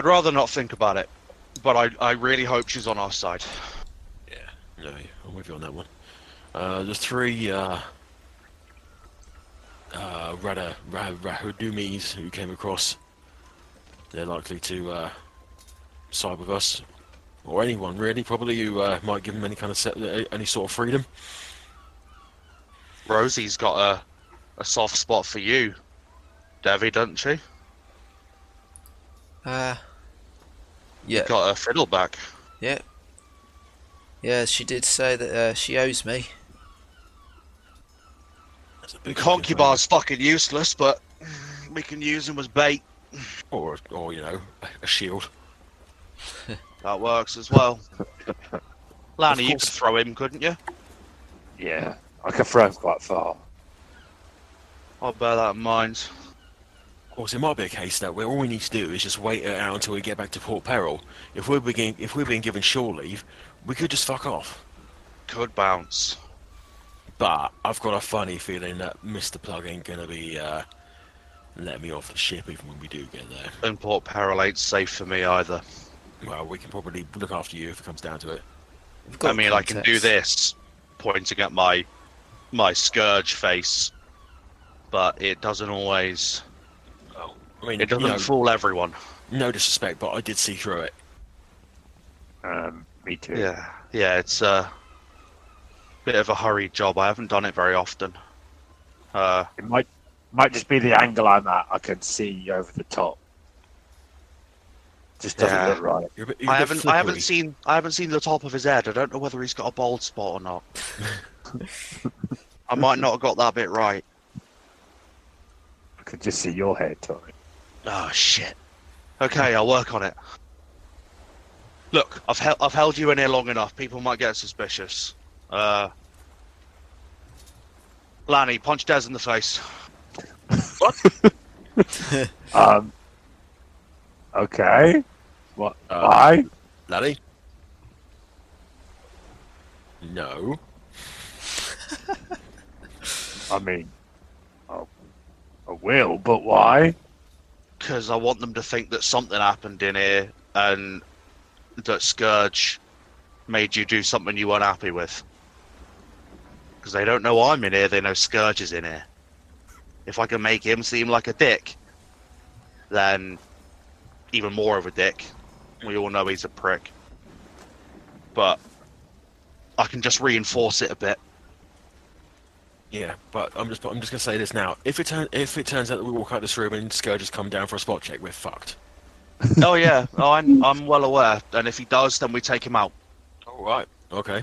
rather not think about it. But I really hope she's on our side. Yeah, no, I'm with you on that one. The 3 Rahudumis who came across, they're likely to side with us, or anyone really, probably, who might give them any kind of any sort of freedom. Rosie's got a soft spot for you, Devvie, doesn't she? Yeah. Got her fiddle back. Yeah. Yeah, she did say that she owes me. Concubine's fucking useless, but we can use him as bait. Or you know, a shield. That works as well. Lani, you could throw him, couldn't you? Yeah, I can throw him quite far. I'll bear that in mind. Of course, it might be a case that all we need to do is just wait it out until we get back to Port Peril. If we're being given shore leave, we could just fuck off. Could bounce. But I've got a funny feeling that Mr. Plug ain't gonna be letting me off the ship even when we do get there. And Port Peril ain't safe for me either. Well, we can probably look after you if it comes down to it. I mean, I can do this, pointing at my scourge face, but it doesn't always. I mean, it doesn't fool everyone. No disrespect, but I did see through it. Me too. Yeah, it's a bit of a hurried job. I haven't done it very often. It might just be the angle I'm at. I can see over the top. Just doesn't look right. You're a I bit haven't flickery. seen the top of his head. I don't know whether he's got a bald spot or not. I might not have got that bit right. I can just see your head, Torrin. Oh shit. Okay, I'll work on it. Look, I've held you in here long enough. People might get suspicious. Lanny, punch Des in the face. Okay. What? Why? Laddie? No. I mean, I will, but why? Because I want them to think that something happened in here and that Scourge made you do something you weren't happy with. Because they don't know I'm in here, they know Scourge is in here. If I can make him seem like a dick, then even more of a dick. We all know he's a prick. But I can just reinforce it a bit. Yeah, but I'm just gonna say this now. If it turns out that we walk out this room and Scourge has come down for a spot check, we're fucked. Oh yeah, oh, I'm well aware. And if he does, then we take him out. All right. Okay.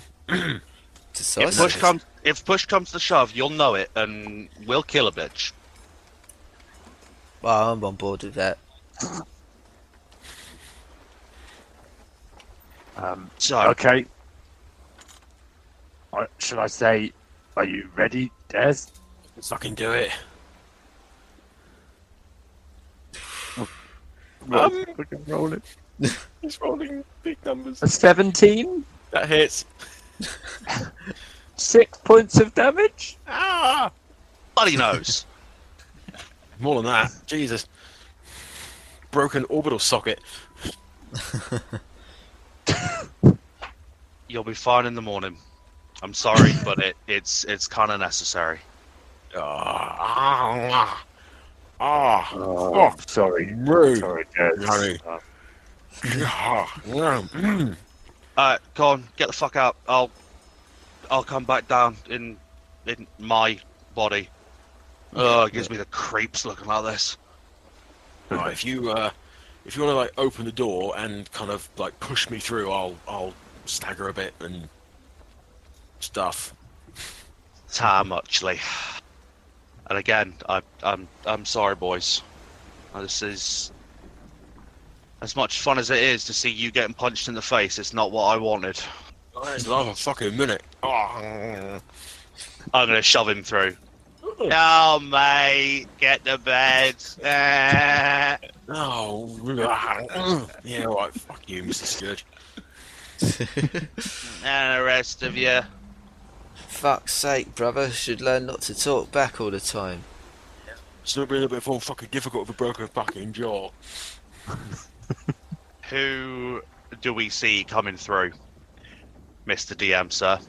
If push comes to shove, you'll know it, and we'll kill a bitch. Well, I'm on board with that. Okay. Should I say, are you ready, Des? Let's fucking do it. Roll it. He's rolling big numbers. A 17? That hits. 6 points of damage? Ah! Bloody knows. More than that. Jesus. Broken orbital socket. You'll be fine in the morning. I'm sorry, but it's kind of necessary. Oh, sorry. Rude. Sorry, Des. Honey. Alright, go on, get the fuck out. I'll come back down in my body. It gives me the creeps looking like this. Right, if you want to like open the door and kind of like push me through, I'll stagger a bit and stuff. Ta muchly. And again, I'm sorry, boys. This is as much fun as it is to see you getting punched in the face. It's not what I wanted. It's another fucking minute. I'm gonna shove him through. Oh, mate, get to bed. Oh, yeah, right. Fuck you, Mr. Scourge. And the rest of you. Fuck's sake, brother. Should learn not to talk back all the time. It's not been a bit more fucking difficult with a broken fucking jaw. Who do we see coming through, Mr. DM, sir?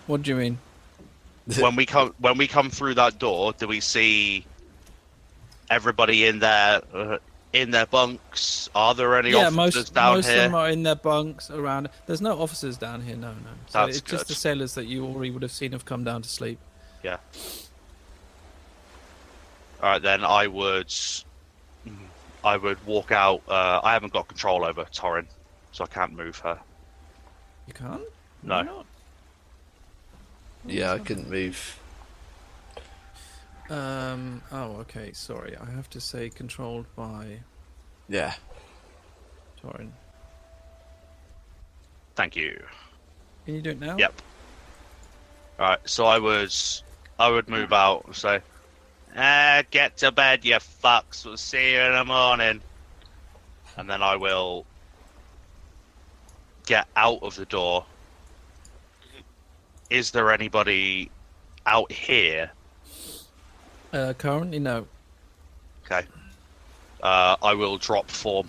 What do you mean? When we come through that door, do we see everybody in their bunks? Are there any officers down most here? of them are in their bunks around. There's no officers down here, no. So That's it's just good. the sailors that you already would have seen have come down to sleep. Yeah. All right, then I would walk out. I haven't got control over Torrin, so I can't move her. You can't? No. Why not? Yeah, I couldn't move. Oh, okay. Sorry. I have to say controlled by Yeah. Torrin. Thank you. Can you do it now? Yep. All right, so I would move out and say, get to bed, you fucks. We'll see you in the morning. And then I will get out of the door. Is there anybody out here? Currently, no. Okay. I will drop form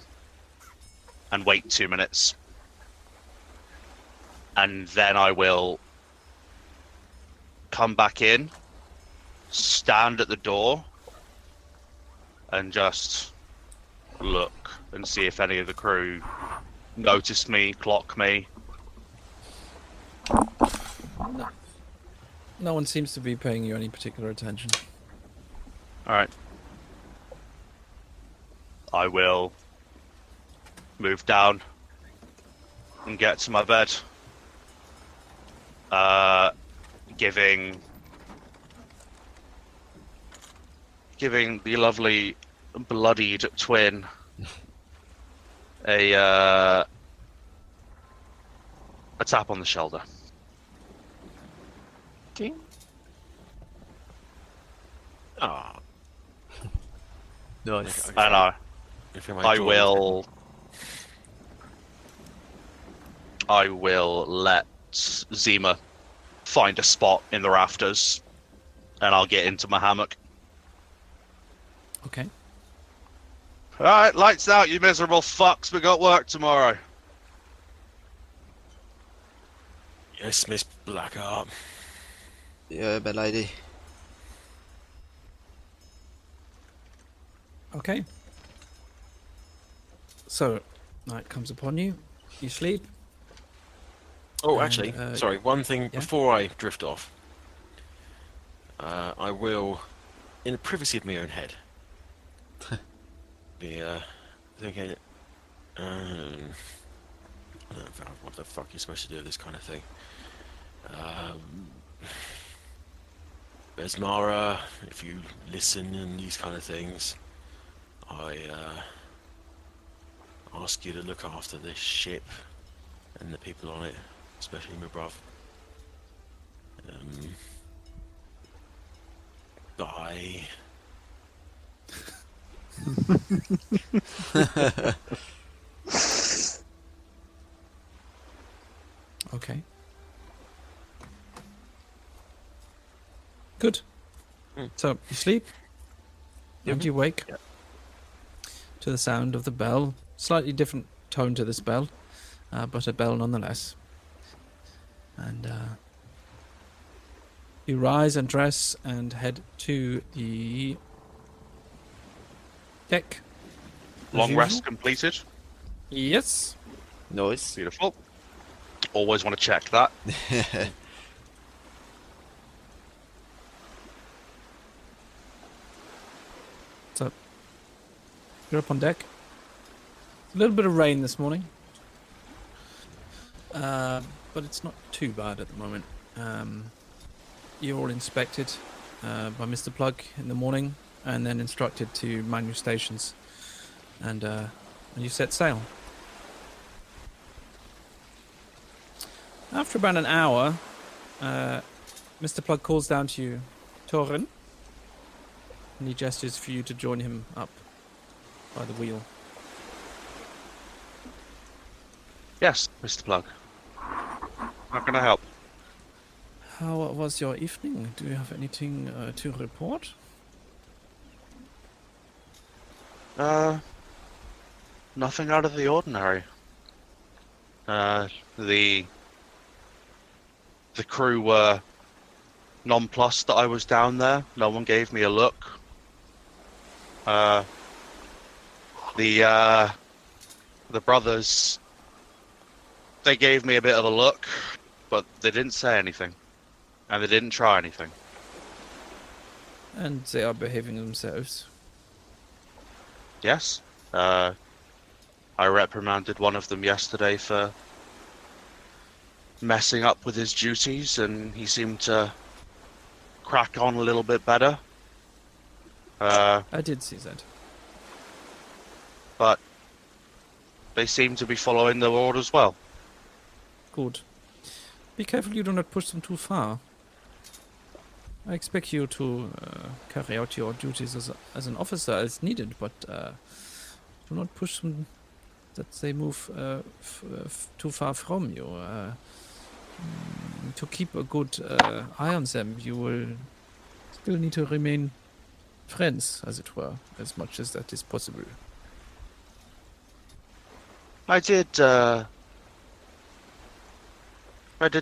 and wait 2 minutes. And then I will come back in, stand at the door, and just look and see if any of the crew notice me, clock me? No one seems to be paying you any particular attention. Alright. I will move down and get to my bed. Giving the lovely bloodied twin a tap on the shoulder. Ah, Nice. And I will let Zima find a spot in the rafters, and I'll get into my hammock. Okay. Alright, lights out, you miserable fucks. We got work tomorrow. yes, Miss Blackheart. Yeah, my lady. Okay. So, night comes upon you. You sleep. Oh, And, actually, sorry. One thing yeah? before I drift off. I will, in the privacy of my own head, be thinking. I don't know what the fuck you're supposed to do with this kind of thing. Besmara, if you listen and these kind of things, I ask you to look after this ship and the people on it, especially my bruv. Bye. Okay. Good. So, you sleep. And you wake to the sound of the bell. Slightly different tone to this bell, but a bell nonetheless. And you rise and dress and head to the deck. as Long usual. rest completed. Yes. Nice. Beautiful. Always want to check that. So, you're up on deck. A little bit of rain this morning. But it's not too bad at the moment. You're all inspected by Mr. Plug in the morning and then instructed to man your stations. And you set sail. After about an hour, Mr. Plug calls down to you, Torrin, and he gestures for you to join him up by the wheel. Yes, Mr. Plug. How can I help? How was your evening? Do you have anything to report? Nothing out of the ordinary. The crew were nonplussed that I was down there. No one gave me a look. The brothers, they gave me a bit of a look, but they didn't say anything. And they didn't try anything. And they are behaving themselves. Yes. I reprimanded one of them yesterday for messing up with his duties, and he seemed to crack on a little bit better. I did see that. But they seem to be following the orders well. Good. Be careful you do not push them too far. I expect you to carry out your duties as an officer as needed, but do not push them that they move too far from you. To keep a good eye on them, you will still need to remain friends, as it were, as much as that is possible. I did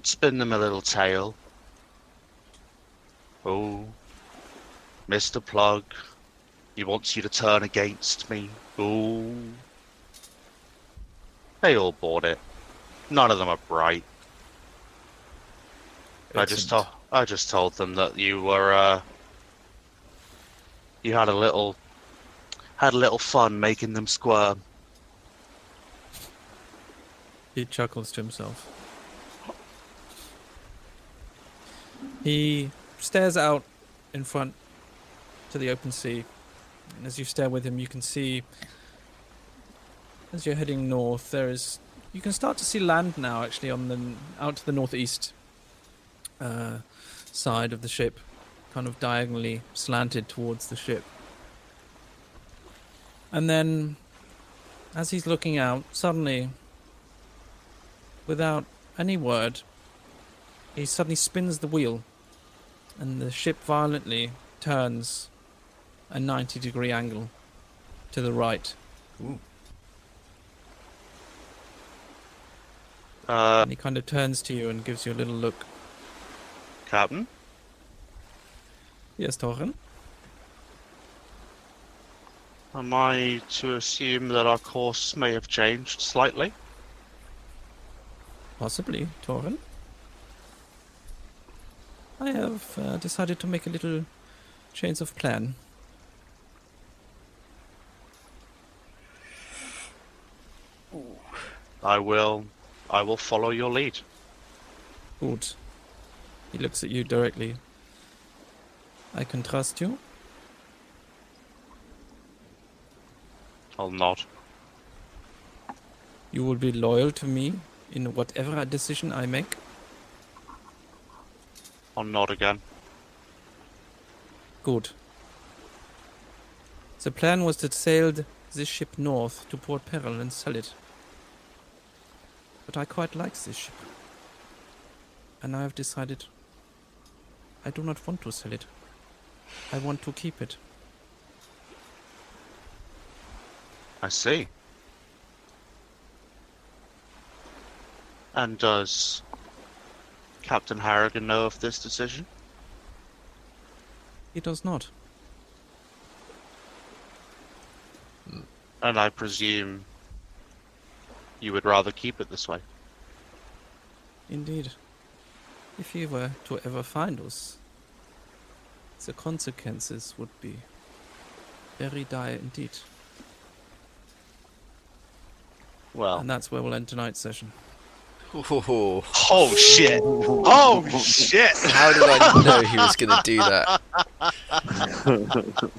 spin them a little tale. Oh, Mr. Plug, he wants you to turn against me. Oh. They all bought it. None of them are bright. I just told them that you were you had a little fun making them squirm. He chuckles to himself. He stares out in front to the open sea. And as you stare with him, you can see, as you're heading north, you can start to see land now, actually, out to the northeast side of the ship, kind of diagonally slanted towards the ship. And then, as he's looking out, suddenly, without any word, he suddenly spins the wheel, and the ship violently turns a 90-degree angle to the right. Ooh. And he kind of turns to you and gives you a little look. Captain? Yes, Torrin? Am I to assume that our course may have changed slightly? Possibly, Torrin. I have decided to make a little change of plan. I will follow your lead. Good. He looks at you directly. I can trust you? I'll nod. You will be loyal to me in whatever decision I make? I'll nod again. Good. The plan was to sail this ship north to Port Peril and sell it. But I quite like this ship. And I have decided I do not want to sell it. I want to keep it. I see. And does Captain Harrigan know of this decision? He does not. And I presume you would rather keep it this way. Indeed. If he were to ever find us, the consequences would be very dire indeed. Well. And that's where we'll end tonight's session. Oh, Oh shit! Oh shit! how did I know he was going to do that?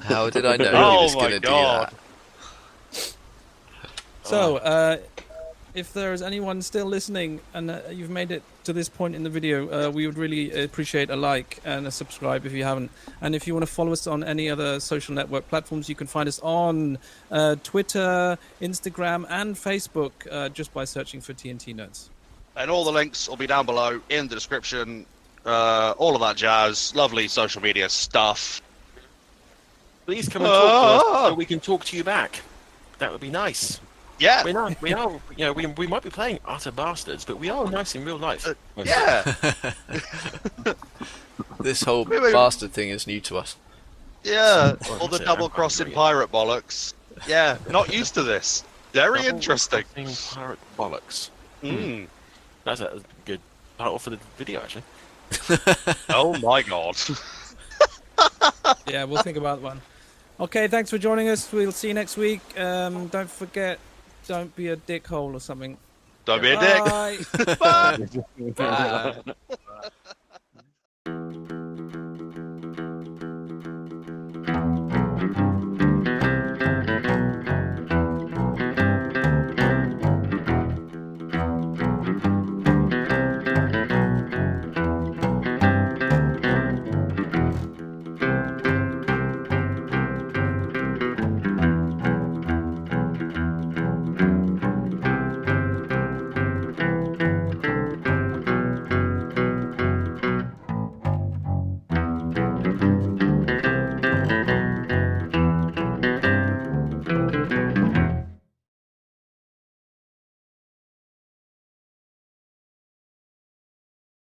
How did I know he was going to do that? So, if there is anyone still listening and you've made it to this point in the video, we would really appreciate a like and a subscribe if you haven't. And if you want to follow us on any other social network platforms, you can find us on Twitter, Instagram, and Facebook just by searching for TNT Nerds. And all the links will be down below in the description. All of that jazz. Lovely social media stuff. Please come and talk to us so we can talk to you back. That would be nice. Yeah. We are, you know, we might be playing utter bastards, but we are nice in real life. Yeah. This whole bastard thing is new to us. Yeah. All the double-crossing pirate bollocks. Yeah. Not used to this. Very interesting. Pirate bollocks. Mm. That's a good title for the video, actually. Oh my god. Yeah, we'll think about one. Okay, thanks for joining us. We'll see you next week. Don't forget, don't be a dickhole or something. Don't be a dick. Bye. Bye. Bye.